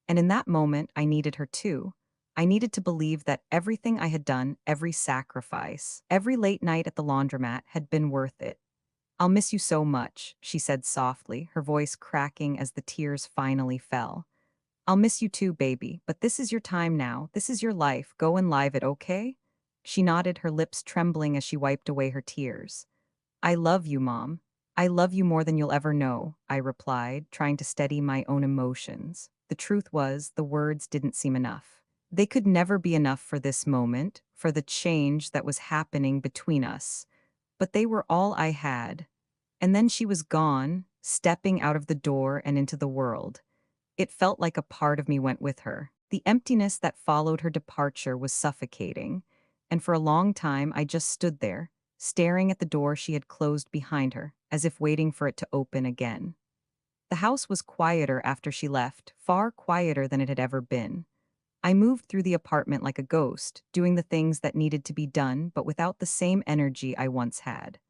And in that moment, I needed her too. I needed to believe that everything I had done, every sacrifice, every late night at the laundromat had been worth it. "I'll miss you so much," she said softly, her voice cracking as the tears finally fell. "I'll miss you too, baby, but this is your time now. This is your life. Go and live it, okay?" She nodded, her lips trembling as she wiped away her tears. "I love you, Mom. I love you more than you'll ever know," I replied, trying to steady my own emotions. The truth was, the words didn't seem enough. They could never be enough for this moment, for the change that was happening between us. But they were all I had. And then she was gone, stepping out of the door and into the world. It felt like a part of me went with her. The emptiness that followed her departure was suffocating, and for a long time I just stood there, staring at the door she had closed behind her, as if waiting for it to open again. The house was quieter after she left, far quieter than it had ever been. I moved through the apartment like a ghost, doing the things that needed to be done, but without the same energy I once had.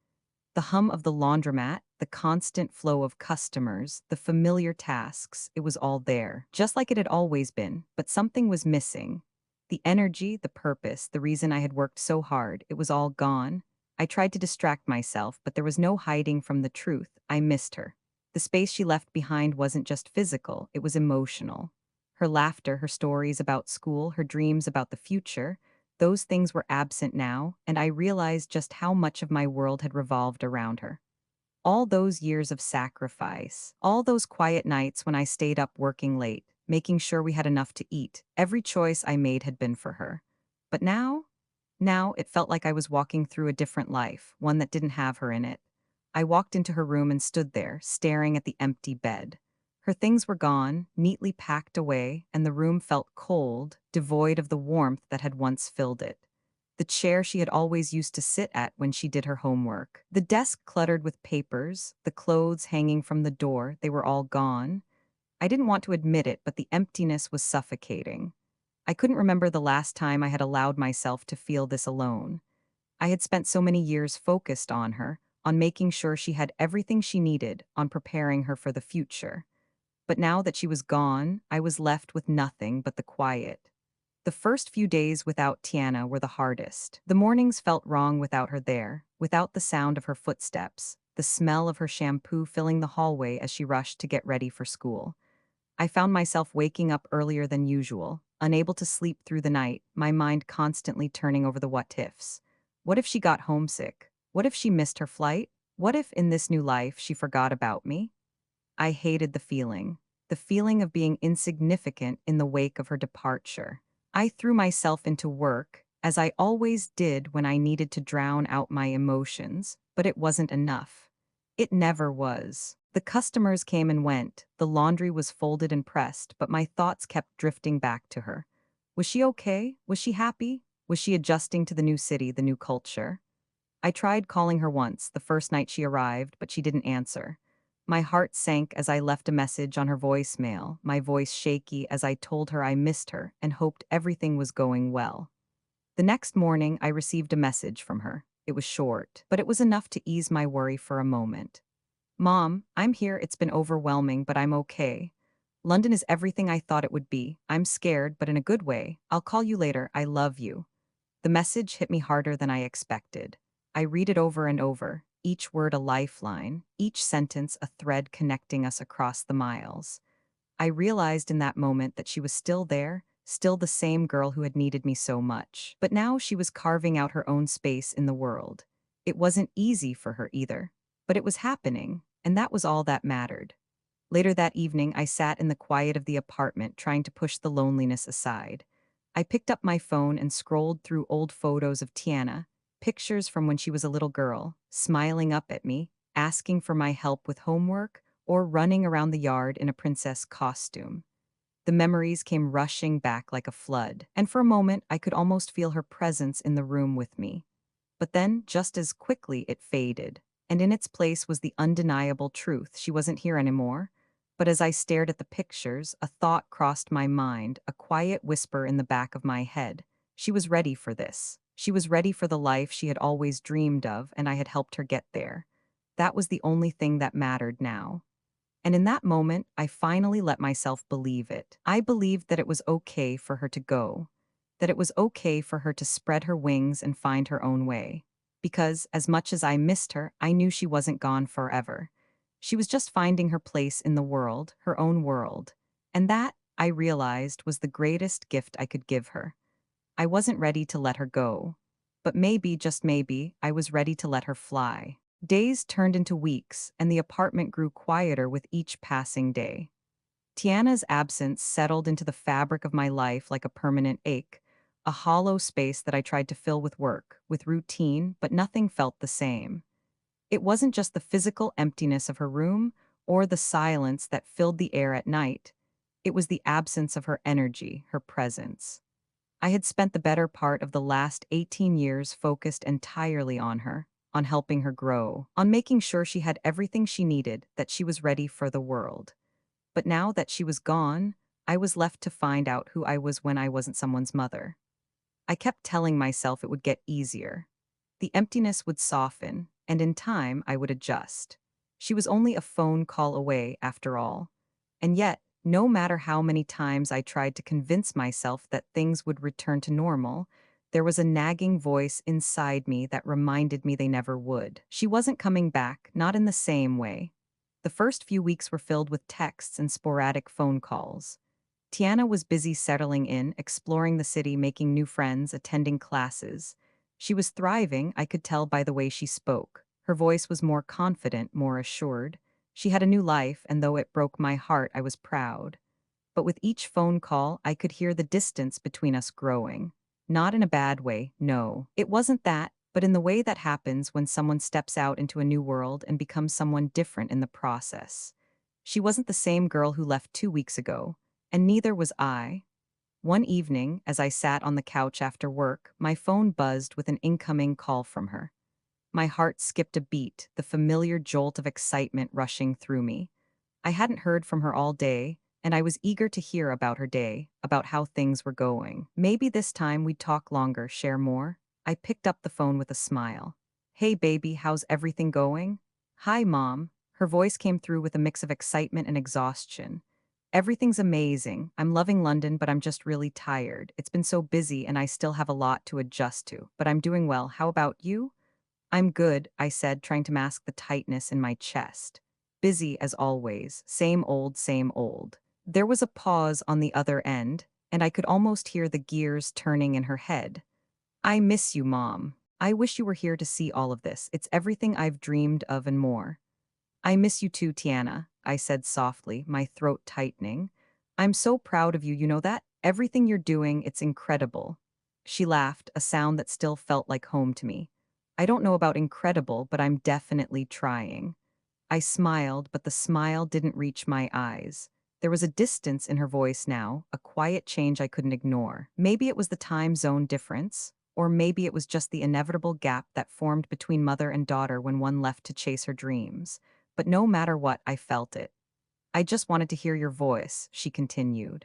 The hum of the laundromat, the constant flow of customers, the familiar tasks, it was all there, just like it had always been, but something was missing. The energy, the purpose, the reason I had worked so hard, it was all gone. I tried to distract myself, but there was no hiding from the truth. I missed her. The space she left behind wasn't just physical, it was emotional. Her laughter, her stories about school, her dreams about the future, those things were absent now, and I realized just how much of my world had revolved around her. All those years of sacrifice, all those quiet nights when I stayed up working late, making sure we had enough to eat, every choice I made had been for her. But now it felt like I was walking through a different life, one that didn't have her in it. I walked into her room and stood there, staring at the empty bed. Her things were gone, neatly packed away, and the room felt cold, devoid of the warmth that had once filled it. The chair she had always used to sit at when she did her homework. The desk cluttered with papers, the clothes hanging from the door, they were all gone. I didn't want to admit it, but the emptiness was suffocating. I couldn't remember the last time I had allowed myself to feel this alone. I had spent so many years focused on her, on making sure she had everything she needed, on preparing her for the future. But now that she was gone, I was left with nothing but the quiet. The first few days without Tiana were the hardest. The mornings felt wrong without her there, without the sound of her footsteps, the smell of her shampoo filling the hallway as she rushed to get ready for school. I found myself waking up earlier than usual, unable to sleep through the night, my mind constantly turning over the what ifs. What if she got homesick? What if she missed her flight? What if in this new life she forgot about me? I hated the feeling of being insignificant in the wake of her departure. I threw myself into work, as I always did when I needed to drown out my emotions, but it wasn't enough. It never was. The customers came and went, the laundry was folded and pressed, but my thoughts kept drifting back to her. Was she okay? Was she happy? Was she adjusting to the new city, the new culture? I tried calling her once, the first night she arrived, but she didn't answer. My heart sank as I left a message on her voicemail, my voice shaky as I told her I missed her and hoped everything was going well. The next morning, I received a message from her. It was short, but it was enough to ease my worry for a moment. Mom, I'm here. It's been overwhelming, but I'm okay. London is everything I thought it would be. I'm scared, but in a good way. I'll call you later. I love you. The message hit me harder than I expected. I read it over and over, each word a lifeline, each sentence a thread connecting us across the miles. I realized in that moment that she was still there, still the same girl who had needed me so much. But now she was carving out her own space in the world. It wasn't easy for her either, but it was happening, and that was all that mattered. Later that evening, I sat in the quiet of the apartment trying to push the loneliness aside. I picked up my phone and scrolled through old photos of Tiana, pictures from when she was a little girl, smiling up at me, asking for my help with homework, or running around the yard in a princess costume. The memories came rushing back like a flood, and for a moment I could almost feel her presence in the room with me. But then, just as quickly, it faded, and in its place was the undeniable truth: she wasn't here anymore. But as I stared at the pictures, a thought crossed my mind, a quiet whisper in the back of my head. She was ready for this. She was ready for the life she had always dreamed of, and I had helped her get there. That was the only thing that mattered now. And in that moment, I finally let myself believe it. I believed that it was okay for her to go, that it was okay for her to spread her wings and find her own way. Because, as much as I missed her, I knew she wasn't gone forever. She was just finding her place in the world, her own world. And that, I realized, was the greatest gift I could give her. I wasn't ready to let her go. But maybe, just maybe, I was ready to let her fly. Days turned into weeks, and the apartment grew quieter with each passing day. Tiana's absence settled into the fabric of my life like a permanent ache, a hollow space that I tried to fill with work, with routine, but nothing felt the same. It wasn't just the physical emptiness of her room or the silence that filled the air at night. It was the absence of her energy, her presence. I had spent the better part of the last 18 years focused entirely on her, on helping her grow, on making sure she had everything she needed, that she was ready for the world. But now that she was gone, I was left to find out who I was when I wasn't someone's mother. I kept telling myself it would get easier. The emptiness would soften, and in time I would adjust. She was only a phone call away, after all. And yet, no matter how many times I tried to convince myself that things would return to normal, there was a nagging voice inside me that reminded me they never would. She wasn't coming back, not in the same way. The first few weeks were filled with texts and sporadic phone calls. Tiana was busy settling in, exploring the city, making new friends, attending classes. She was thriving, I could tell by the way she spoke. Her voice was more confident, more assured. She had a new life, and though it broke my heart, I was proud. But with each phone call, I could hear the distance between us growing. Not in a bad way, no. It wasn't that, but in the way that happens when someone steps out into a new world and becomes someone different in the process. She wasn't the same girl who left 2 weeks ago, and neither was I. One evening, as I sat on the couch after work, my phone buzzed with an incoming call from her. My heart skipped a beat, the familiar jolt of excitement rushing through me. I hadn't heard from her all day, and I was eager to hear about her day, about how things were going. Maybe this time we'd talk longer, share more. I picked up the phone with a smile. "Hey baby, how's everything going?" "Hi Mom." Her voice came through with a mix of excitement and exhaustion. "Everything's amazing. I'm loving London, but I'm just really tired. It's been so busy and I still have a lot to adjust to. But I'm doing well. How about you?" "I'm good," I said, trying to mask the tightness in my chest. "Busy as always. Same old, same old." There was a pause on the other end, and I could almost hear the gears turning in her head. I miss you, Mom. I wish you were here to see all of this. It's everything I've dreamed of and more. I miss you too, Tiana, I said softly, my throat tightening. I'm so proud of you, you know that? Everything you're doing, it's incredible. She laughed, a sound that still felt like home to me. I don't know about incredible, but I'm definitely trying. I smiled, but the smile didn't reach my eyes. There was a distance in her voice now, a quiet change I couldn't ignore. Maybe it was the time zone difference, or maybe it was just the inevitable gap that formed between mother and daughter when one left to chase her dreams. But no matter what, I felt it. I just wanted to hear your voice, she continued.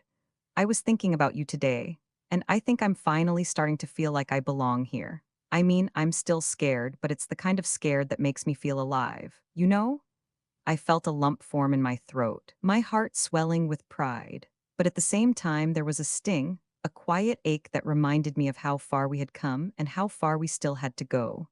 I was thinking about you today, and I think I'm finally starting to feel like I belong here. I mean, I'm still scared, but it's the kind of scared that makes me feel alive. You know? I felt a lump form in my throat, my heart swelling with pride. But at the same time, there was a sting, a quiet ache that reminded me of how far we had come and how far we still had to go.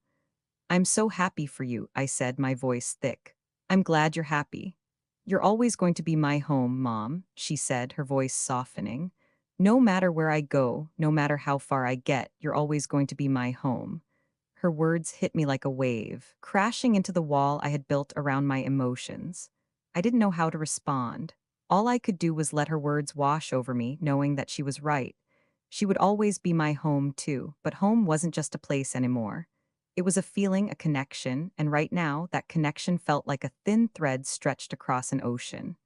I'm so happy for you, I said, my voice thick. I'm glad you're happy. You're always going to be my home, Mom, she said, her voice softening. No matter where I go, no matter how far I get, you're always going to be my home. Her words hit me like a wave, crashing into the wall I had built around my emotions. I didn't know how to respond. All I could do was let her words wash over me, knowing that she was right. She would always be my home, too, but home wasn't just a place anymore. It was a feeling, a connection, and right now, that connection felt like a thin thread stretched across an ocean.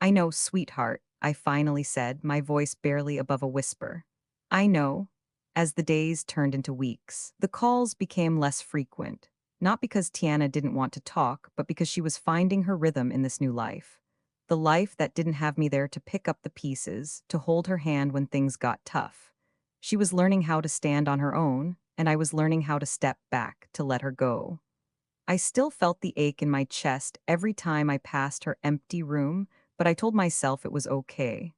I know, sweetheart, I finally said, my voice barely above a whisper. I know. As the days turned into weeks, the calls became less frequent. Not because Tiana didn't want to talk, but because she was finding her rhythm in this new life. The life that didn't have me there to pick up the pieces, to hold her hand when things got tough. She was learning how to stand on her own, and I was learning how to step back, to let her go. I still felt the ache in my chest every time I passed her empty room, but I told myself it was okay.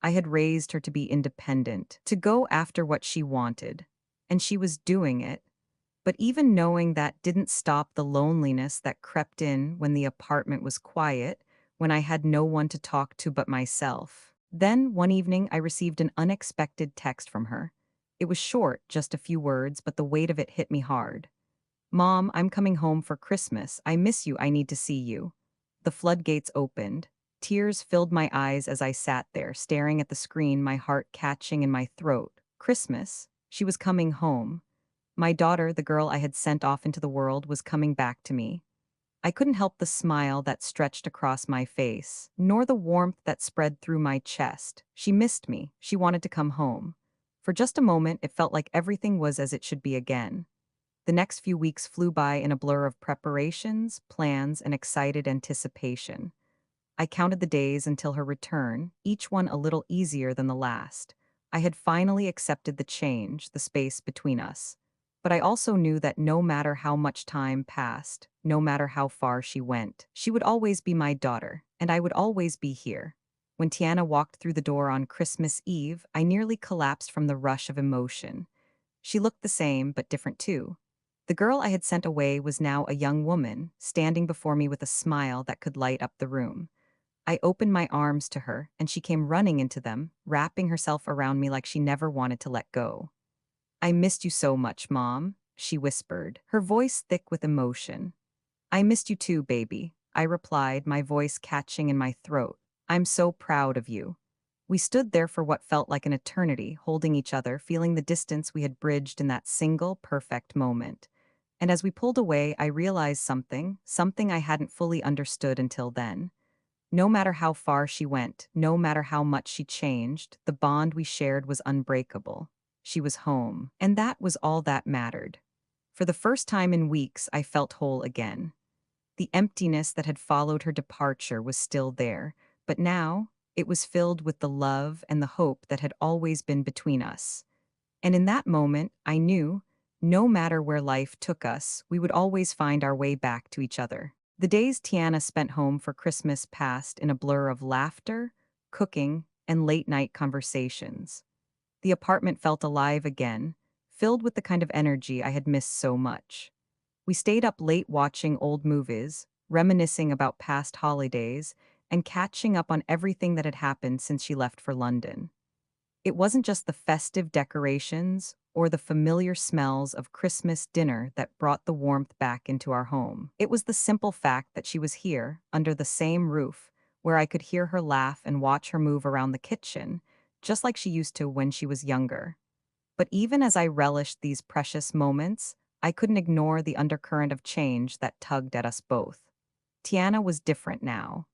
I had raised her to be independent, to go after what she wanted, and she was doing it. But even knowing that didn't stop the loneliness that crept in when the apartment was quiet, when I had no one to talk to but myself. Then, one evening, I received an unexpected text from her. It was short, just a few words, but the weight of it hit me hard. Mom, I'm coming home for Christmas. I miss you. I need to see you. The floodgates opened. Tears filled my eyes as I sat there, staring at the screen, my heart catching in my throat. Christmas? She was coming home. My daughter, the girl I had sent off into the world, was coming back to me. I couldn't help the smile that stretched across my face, nor the warmth that spread through my chest. She missed me. She wanted to come home. For just a moment, it felt like everything was as it should be again. The next few weeks flew by in a blur of preparations, plans, and excited anticipation. I counted the days until her return, each one a little easier than the last. I had finally accepted the change, the space between us. But I also knew that no matter how much time passed, no matter how far she went, she would always be my daughter, and I would always be here. When Tiana walked through the door on Christmas Eve, I nearly collapsed from the rush of emotion. She looked the same, but different too. The girl I had sent away was now a young woman, standing before me with a smile that could light up the room. I opened my arms to her, and she came running into them, wrapping herself around me like she never wanted to let go. I missed you so much, Mom, she whispered, her voice thick with emotion. I missed you too, baby, I replied, my voice catching in my throat. I'm so proud of you. We stood there for what felt like an eternity, holding each other, feeling the distance we had bridged in that single, perfect moment. And as we pulled away, I realized something I hadn't fully understood until then. No matter how far she went, no matter how much she changed, the bond we shared was unbreakable. She was home, and that was all that mattered. For the first time in weeks, I felt whole again. The emptiness that had followed her departure was still there, but now it was filled with the love and the hope that had always been between us. And in that moment, I knew, no matter where life took us, we would always find our way back to each other. The days Tiana spent home for Christmas passed in a blur of laughter, cooking, and late-night conversations. The apartment felt alive again, filled with the kind of energy I had missed so much. We stayed up late watching old movies, reminiscing about past holidays, and catching up on everything that had happened since she left for London. It wasn't just the festive decorations or the familiar smells of Christmas dinner that brought the warmth back into our home. It was the simple fact that she was here, under the same roof, where I could hear her laugh and watch her move around the kitchen, just like she used to when she was younger. But even as I relished these precious moments, I couldn't ignore the undercurrent of change that tugged at us both. Tiana was different now.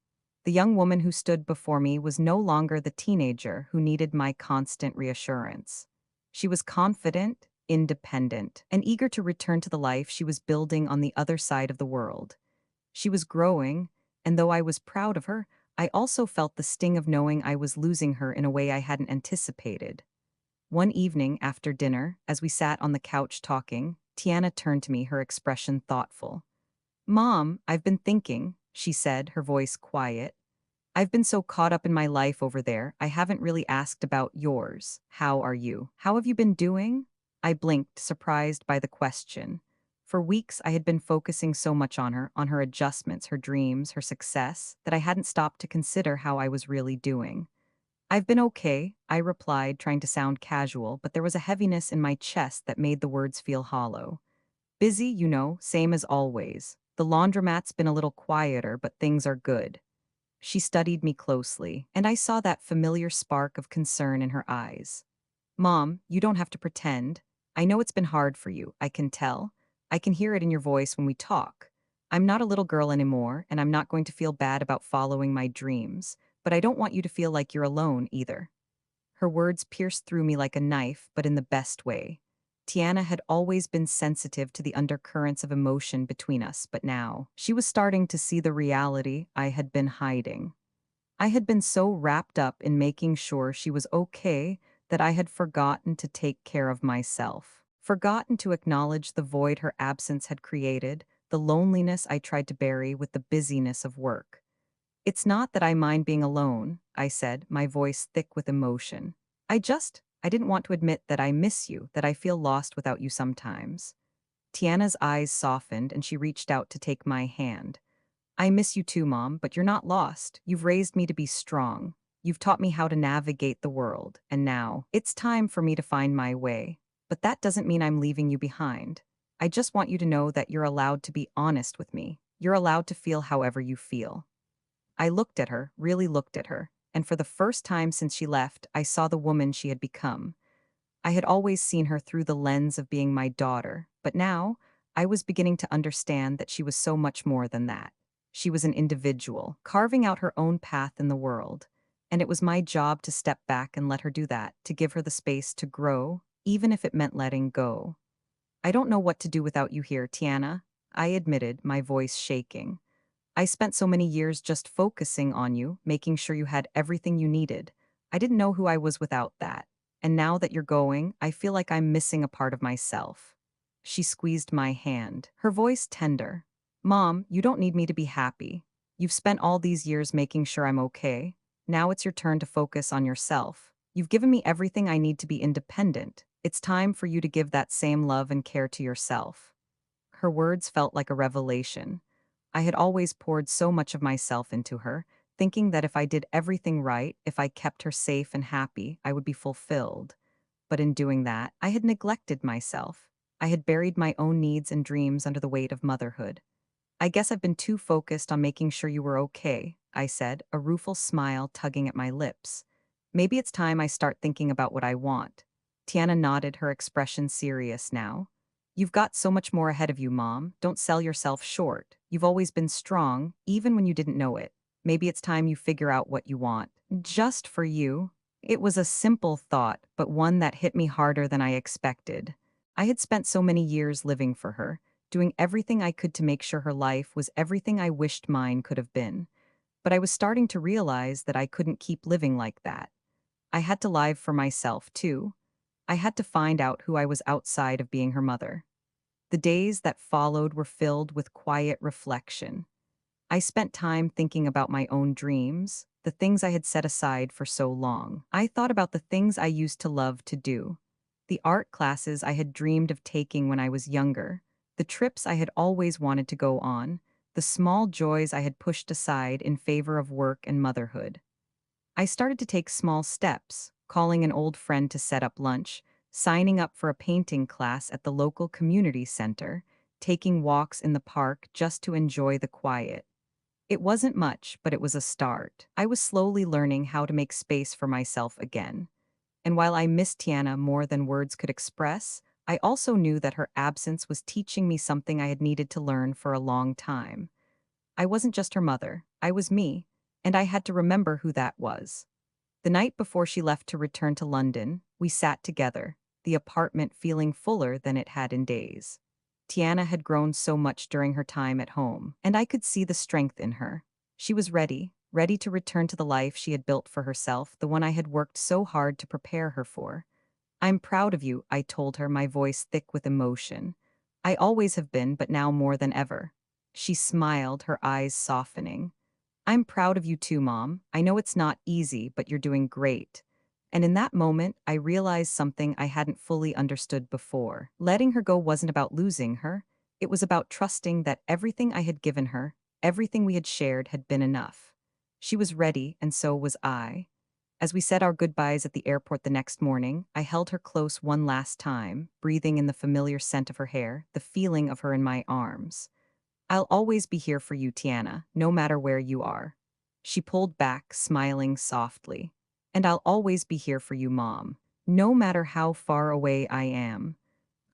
The young woman who stood before me was no longer the teenager who needed my constant reassurance. She was confident, independent, and eager to return to the life she was building on the other side of the world. She was growing, and though I was proud of her, I also felt the sting of knowing I was losing her in a way I hadn't anticipated. One evening after dinner, as we sat on the couch talking, Tiana turned to me, her expression thoughtful. "Mom, I've been thinking," she said, her voice quiet. "I've been so caught up in my life over there, I haven't really asked about yours. How are you? How have you been doing?" I blinked, surprised by the question. For weeks, I had been focusing so much on her adjustments, her dreams, her success, that I hadn't stopped to consider how I was really doing. "I've been okay," I replied, trying to sound casual, but there was a heaviness in my chest that made the words feel hollow. "Busy, same as always. The laundromat's been a little quieter, but things are good." She studied me closely, and I saw that familiar spark of concern in her eyes. "Mom, you don't have to pretend. I know it's been hard for you, I can tell. I can hear it in your voice when we talk. I'm not a little girl anymore, and I'm not going to feel bad about following my dreams, but I don't want you to feel like you're alone either." Her words pierced through me like a knife, but in the best way. Tiana had always been sensitive to the undercurrents of emotion between us, but now she was starting to see the reality I had been hiding. I had been so wrapped up in making sure she was okay that I had forgotten to take care of myself, forgotten to acknowledge the void her absence had created, the loneliness I tried to bury with the busyness of work. "It's not that I mind being alone," I said, my voice thick with emotion. I didn't want to admit that I miss you, that I feel lost without you sometimes." Tiana's eyes softened and she reached out to take my hand. "I miss you too, Mom, but you're not lost. You've raised me to be strong. You've taught me how to navigate the world, and now it's time for me to find my way. But that doesn't mean I'm leaving you behind. I just want you to know that you're allowed to be honest with me. You're allowed to feel however you feel." I looked at her, really looked at her, and for the first time since she left, I saw the woman she had become. I had always seen her through the lens of being my daughter, but now I was beginning to understand that she was so much more than that. She was an individual, carving out her own path in the world, and it was my job to step back and let her do that, to give her the space to grow, even if it meant letting go. "I don't know what to do without you here, Tiana," I admitted, my voice shaking. "I spent so many years just focusing on you, making sure you had everything you needed. I didn't know who I was without that. And now that you're going, I feel like I'm missing a part of myself." She squeezed my hand, her voice tender. "Mom, you don't need me to be happy. You've spent all these years making sure I'm okay. Now it's your turn to focus on yourself. You've given me everything I need to be independent. It's time for you to give that same love and care to yourself." Her words felt like a revelation. I had always poured so much of myself into her, thinking that if I did everything right, if I kept her safe and happy, I would be fulfilled. But in doing that, I had neglected myself. I had buried my own needs and dreams under the weight of motherhood. "I guess I've been too focused on making sure you were okay," I said, a rueful smile tugging at my lips. "Maybe it's time I start thinking about what I want." Tiana nodded, her expression serious now. "You've got so much more ahead of you, Mom. Don't sell yourself short. You've always been strong, even when you didn't know it. Maybe it's time you figure out what you want. Just for you." It was a simple thought, but one that hit me harder than I expected. I had spent so many years living for her, doing everything I could to make sure her life was everything I wished mine could have been. But I was starting to realize that I couldn't keep living like that. I had to live for myself, too. I had to find out who I was outside of being her mother. The days that followed were filled with quiet reflection. I spent time thinking about my own dreams, the things I had set aside for so long. I thought about the things I used to love to do, the art classes I had dreamed of taking when I was younger, the trips I had always wanted to go on, the small joys I had pushed aside in favor of work and motherhood. I started to take small steps, calling an old friend to set up lunch, signing up for a painting class at the local community center, taking walks in the park just to enjoy the quiet. It wasn't much, but it was a start. I was slowly learning how to make space for myself again. And while I missed Tiana more than words could express, I also knew that her absence was teaching me something I had needed to learn for a long time. I wasn't just her mother, I was me, and I had to remember who that was. The night before she left to return to London, we sat together, the apartment feeling fuller than it had in days. Tiana had grown so much during her time at home, and I could see the strength in her. She was ready to return to the life she had built for herself, the one I had worked so hard to prepare her for. "I'm proud of you," I told her, my voice thick with emotion. "I always have been, but now more than ever." She smiled, her eyes softening. "I'm proud of you too, Mom. I know it's not easy, but you're doing great." And in that moment, I realized something I hadn't fully understood before. Letting her go wasn't about losing her. It was about trusting that everything I had given her, everything we had shared, had been enough. She was ready, and so was I. As we said our goodbyes at the airport the next morning, I held her close one last time, breathing in the familiar scent of her hair, the feeling of her in my arms. "I'll always be here for you, Tiana, no matter where you are." She pulled back, smiling softly. "And I'll always be here for you, Mom, no matter how far away I am."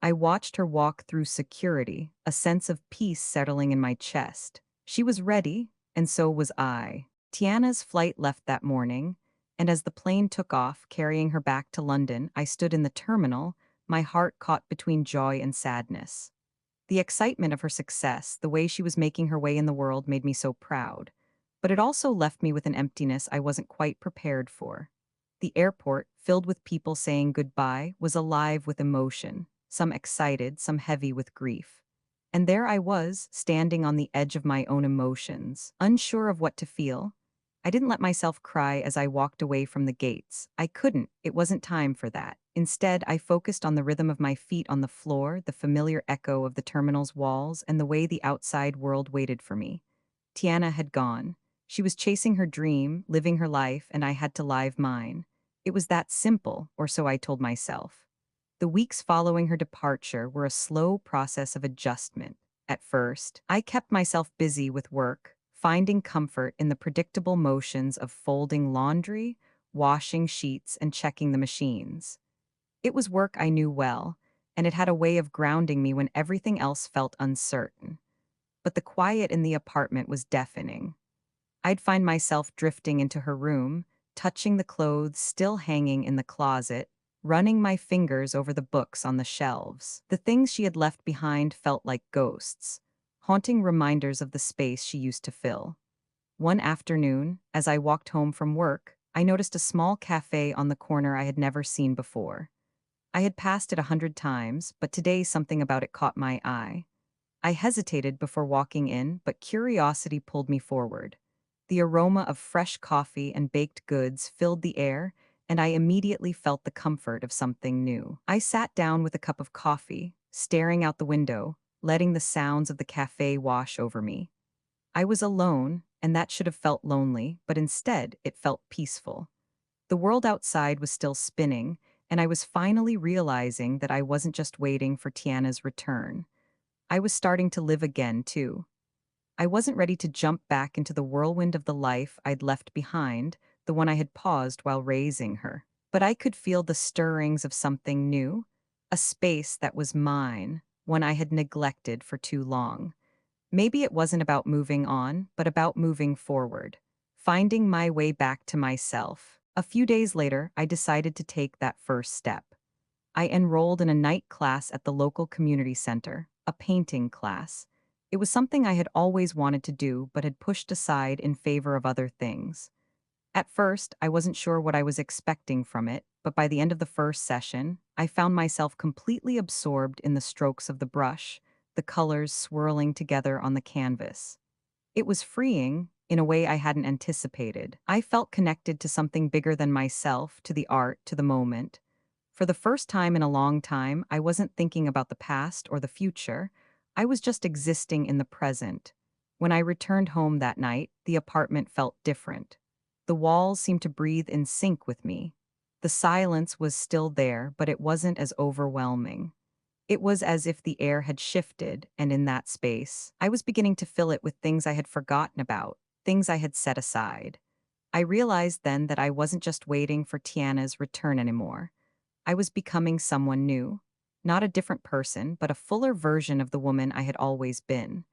I watched her walk through security, a sense of peace settling in my chest. She was ready, and so was I. Tiana's flight left that morning, and as the plane took off, carrying her back to London, I stood in the terminal, my heart caught between joy and sadness. The excitement of her success, the way she was making her way in the world, made me so proud. But it also left me with an emptiness I wasn't quite prepared for. The airport, filled with people saying goodbye, was alive with emotion, some excited, some heavy with grief. And there I was, standing on the edge of my own emotions, unsure of what to feel. I didn't let myself cry as I walked away from the gates. I couldn't, it wasn't time for that. Instead, I focused on the rhythm of my feet on the floor, the familiar echo of the terminal's walls, and the way the outside world waited for me. Tiana had gone. She was chasing her dream, living her life, and I had to live mine. It was that simple, or so I told myself. The weeks following her departure were a slow process of adjustment. At first, I kept myself busy with work, finding comfort in the predictable motions of folding laundry, washing sheets, and checking the machines. It was work I knew well, and it had a way of grounding me when everything else felt uncertain. But the quiet in the apartment was deafening. I'd find myself drifting into her room, touching the clothes still hanging in the closet, running my fingers over the books on the shelves. The things she had left behind felt like ghosts, haunting reminders of the space she used to fill. One afternoon, as I walked home from work, I noticed a small cafe on the corner I had never seen before. I had passed it 100 times, but today something about it caught my eye. I hesitated before walking in, but curiosity pulled me forward. The aroma of fresh coffee and baked goods filled the air, and I immediately felt the comfort of something new. I sat down with a cup of coffee, staring out the window, letting the sounds of the cafe wash over me. I was alone, and that should have felt lonely, but instead it felt peaceful. The world outside was still spinning, and I was finally realizing that I wasn't just waiting for Tiana's return. I was starting to live again, too. I wasn't ready to jump back into the whirlwind of the life I'd left behind, the one I had paused while raising her. But I could feel the stirrings of something new, a space that was mine, one I had neglected for too long. Maybe it wasn't about moving on, but about moving forward, finding my way back to myself. A few days later, I decided to take that first step. I enrolled in a night class at the local community center, a painting class. It was something I had always wanted to do but had pushed aside in favor of other things. At first, I wasn't sure what I was expecting from it, but by the end of the first session, I found myself completely absorbed in the strokes of the brush, the colors swirling together on the canvas. It was freeing, in a way I hadn't anticipated. I felt connected to something bigger than myself, to the art, to the moment. For the first time in a long time, I wasn't thinking about the past or the future. I was just existing in the present. When I returned home that night, the apartment felt different. The walls seemed to breathe in sync with me. The silence was still there, but it wasn't as overwhelming. It was as if the air had shifted, and in that space, I was beginning to fill it with things I had forgotten about, things I had set aside. I realized then that I wasn't just waiting for Tiana's return anymore. I was becoming someone new. Not a different person, but a fuller version of the woman I had always been.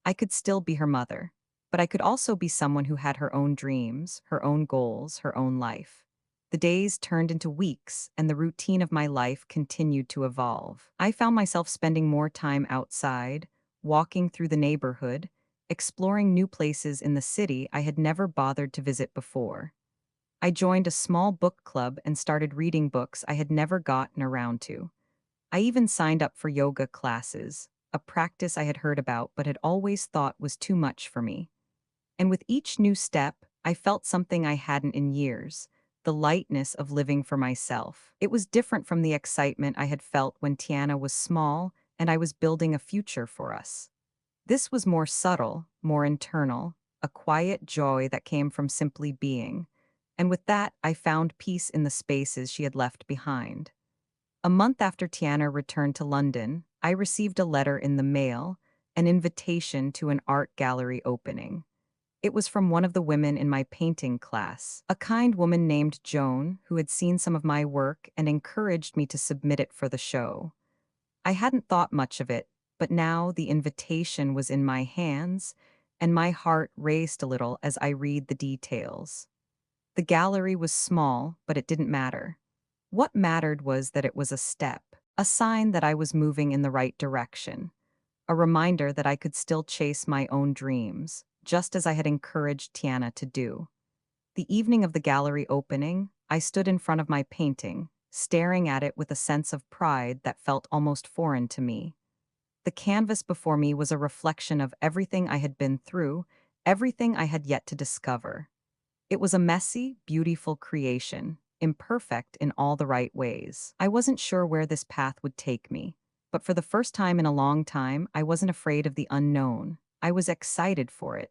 I could still be her mother, but I could also be someone who had her own dreams, her own goals, her own life. The days turned into weeks, and the routine of my life continued to evolve. I found myself spending more time outside, walking through the neighborhood, exploring new places in the city I had never bothered to visit before. I joined a small book club and started reading books I had never gotten around to. I even signed up for yoga classes, a practice I had heard about but had always thought was too much for me. And with each new step, I felt something I hadn't in years, the lightness of living for myself. It was different from the excitement I had felt when Tiana was small and I was building a future for us. This was more subtle, more internal, a quiet joy that came from simply being. And with that, I found peace in the spaces she had left behind. A month after Tiana returned to London, I received a letter in the mail, an invitation to an art gallery opening. It was from one of the women in my painting class, a kind woman named Joan who had seen some of my work and encouraged me to submit it for the show. I hadn't thought much of it, but now the invitation was in my hands, and my heart raced a little as I read the details. The gallery was small, but it didn't matter. What mattered was that it was a step, a sign that I was moving in the right direction, a reminder that I could still chase my own dreams, just as I had encouraged Tiana to do. The evening of the gallery opening, I stood in front of my painting, staring at it with a sense of pride that felt almost foreign to me. The canvas before me was a reflection of everything I had been through, everything I had yet to discover. It was a messy, beautiful creation, imperfect in all the right ways. I wasn't sure where this path would take me, but for the first time in a long time, I wasn't afraid of the unknown. I was excited for it.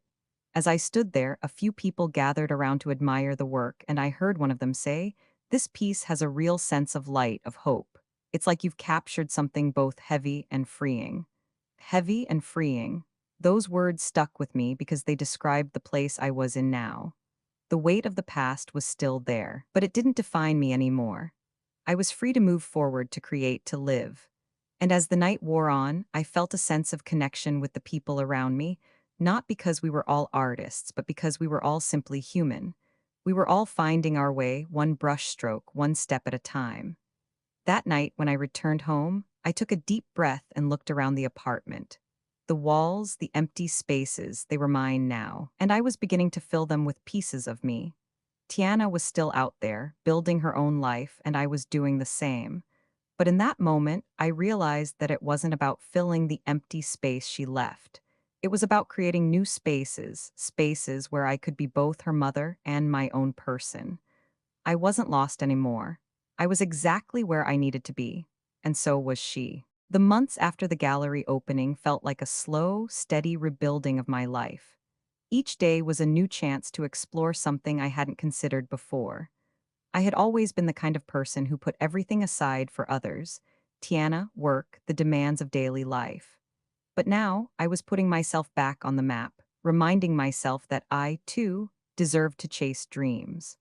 As I stood there, a few people gathered around to admire the work, and I heard one of them say, "This piece has a real sense of light, of hope. It's like you've captured something both heavy and freeing." Heavy and freeing. Those words stuck with me because they described the place I was in now. The weight of the past was still there, but it didn't define me anymore. I was free to move forward, to create, to live. And as the night wore on, I felt a sense of connection with the people around me, not because we were all artists, but because we were all simply human. We were all finding our way, one brushstroke, one step at a time. That night, when I returned home, I took a deep breath and looked around the apartment. The walls, the empty spaces, they were mine now, and I was beginning to fill them with pieces of me. Tiana was still out there, building her own life, and I was doing the same. But in that moment, I realized that it wasn't about filling the empty space she left. It was about creating new spaces, spaces where I could be both her mother and my own person. I wasn't lost anymore. I was exactly where I needed to be, and so was she. The months after the gallery opening felt like a slow, steady rebuilding of my life. Each day was a new chance to explore something I hadn't considered before. I had always been the kind of person who put everything aside for others: Tiana, work, the demands of daily life. But now I was putting myself back on the map, reminding myself that I, too, deserved to chase dreams.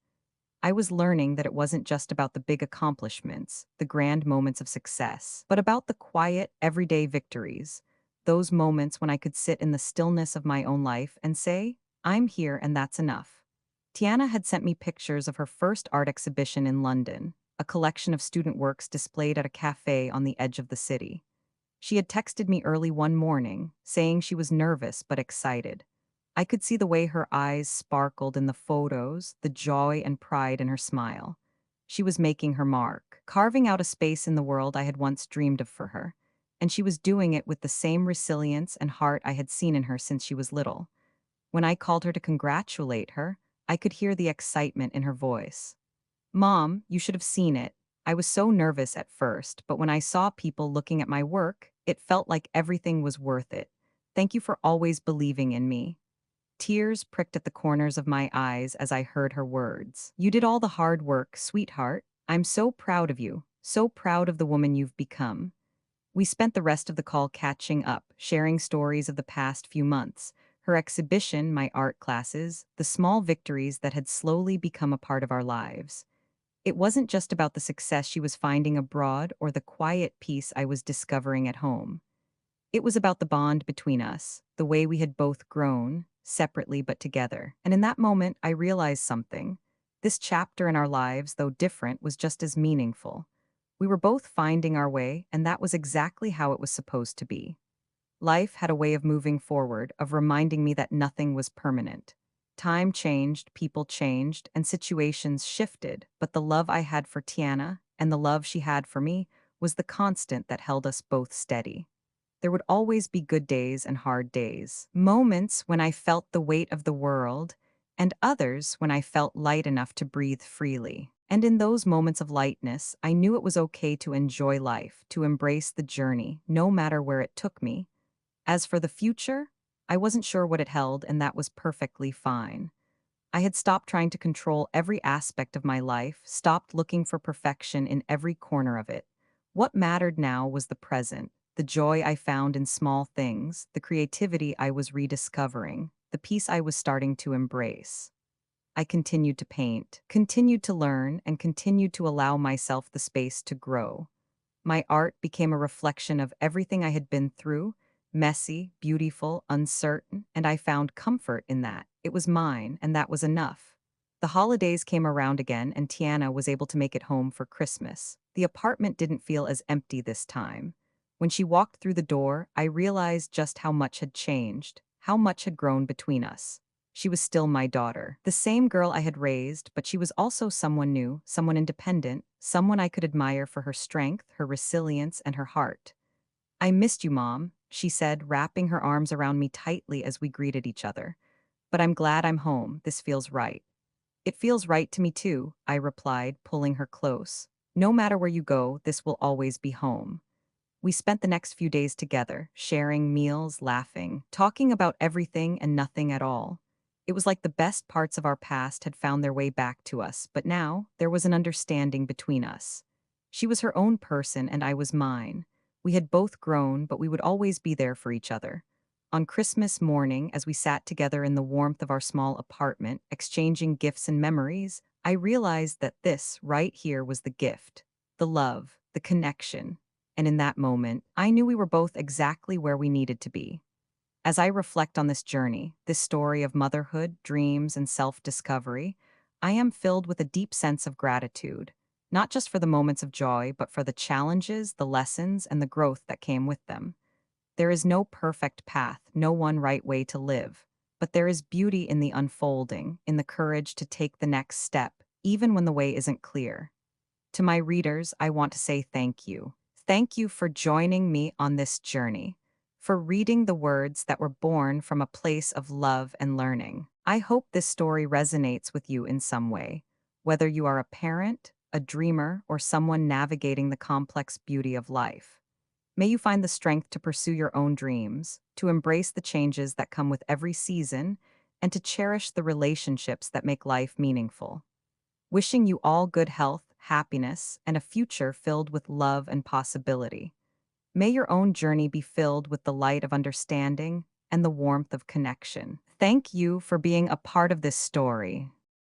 I was learning that it wasn't just about the big accomplishments, the grand moments of success, but about the quiet, everyday victories, those moments when I could sit in the stillness of my own life and say, "I'm here and that's enough." Tiana had sent me pictures of her first art exhibition in London, a collection of student works displayed at a cafe on the edge of the city. She had texted me early one morning, saying she was nervous but excited. I could see the way her eyes sparkled in the photos, the joy and pride in her smile. She was making her mark, carving out a space in the world I had once dreamed of for her, and she was doing it with the same resilience and heart I had seen in her since she was little. When I called her to congratulate her, I could hear the excitement in her voice. "Mom, you should have seen it. I was so nervous at first, but when I saw people looking at my work, it felt like everything was worth it. Thank you for always believing in me." Tears pricked at the corners of my eyes as I heard her words. "You did all the hard work, sweetheart. I'm so proud of you, so proud of the woman you've become. We spent the rest of the call catching up, sharing stories of the past few months, her exhibition, my art classes, the small victories that had slowly become a part of our lives. It wasn't just about the success she was finding abroad or the quiet peace I was discovering at home. It was about the bond between us, the way we had both grown, separately but together. And in that moment, I realized something. This chapter in our lives, though different, was just as meaningful. We were both finding our way, and that was exactly how it was supposed to be. Life had a way of moving forward, of reminding me that nothing was permanent. Time changed, people changed, and situations shifted, but the love I had for Tiana and the love she had for me was the constant that held us both steady. There would always be good days and hard days, moments when I felt the weight of the world, and others when I felt light enough to breathe freely. And in those moments of lightness, I knew it was okay to enjoy life, to embrace the journey, no matter where it took me. As for the future, I wasn't sure what it held, and that was perfectly fine. I had stopped trying to control every aspect of my life, stopped looking for perfection in every corner of it. What mattered now was the present, the joy I found in small things, the creativity I was rediscovering, the peace I was starting to embrace. I continued to paint, continued to learn, and continued to allow myself the space to grow. My art became a reflection of everything I had been through, messy, beautiful, uncertain, and I found comfort in that. It was mine, and that was enough. The holidays came around again, and Tiana was able to make it home for Christmas. The apartment didn't feel as empty this time. When she walked through the door, I realized just how much had changed, how much had grown between us. She was still my daughter, the same girl I had raised, but she was also someone new, someone independent, someone I could admire for her strength, her resilience, and her heart. I missed you, Mom, she said, wrapping her arms around me tightly as we greeted each other. But I'm glad I'm home. This feels right. It feels right to me too, I replied, pulling her close. No matter where you go, this will always be home. We spent the next few days together, sharing meals, laughing, talking about everything and nothing at all. It was like the best parts of our past had found their way back to us, but now there was an understanding between us. She was her own person and I was mine. We had both grown, but we would always be there for each other. On Christmas morning, as we sat together in the warmth of our small apartment, exchanging gifts and memories, I realized that this, right here, was the gift, the love, the connection. And in that moment, I knew we were both exactly where we needed to be. As I reflect on this journey, this story of motherhood, dreams, and self discovery, I am filled with a deep sense of gratitude, not just for the moments of joy, but for the challenges, the lessons, and the growth that came with them. There is no perfect path, no one right way to live, but there is beauty in the unfolding, in the courage to take the next step, even when the way isn't clear. To my readers, I want to say thank you. Thank you for joining me on this journey, for reading the words that were born from a place of love and learning. I hope this story resonates with you in some way, whether you are a parent, a dreamer, or someone navigating the complex beauty of life. May you find the strength to pursue your own dreams, to embrace the changes that come with every season, and to cherish the relationships that make life meaningful. Wishing you all good health, happiness, and a future filled with love and possibility. May your own journey be filled with the light of understanding and the warmth of connection. Thank you for being a part of this story.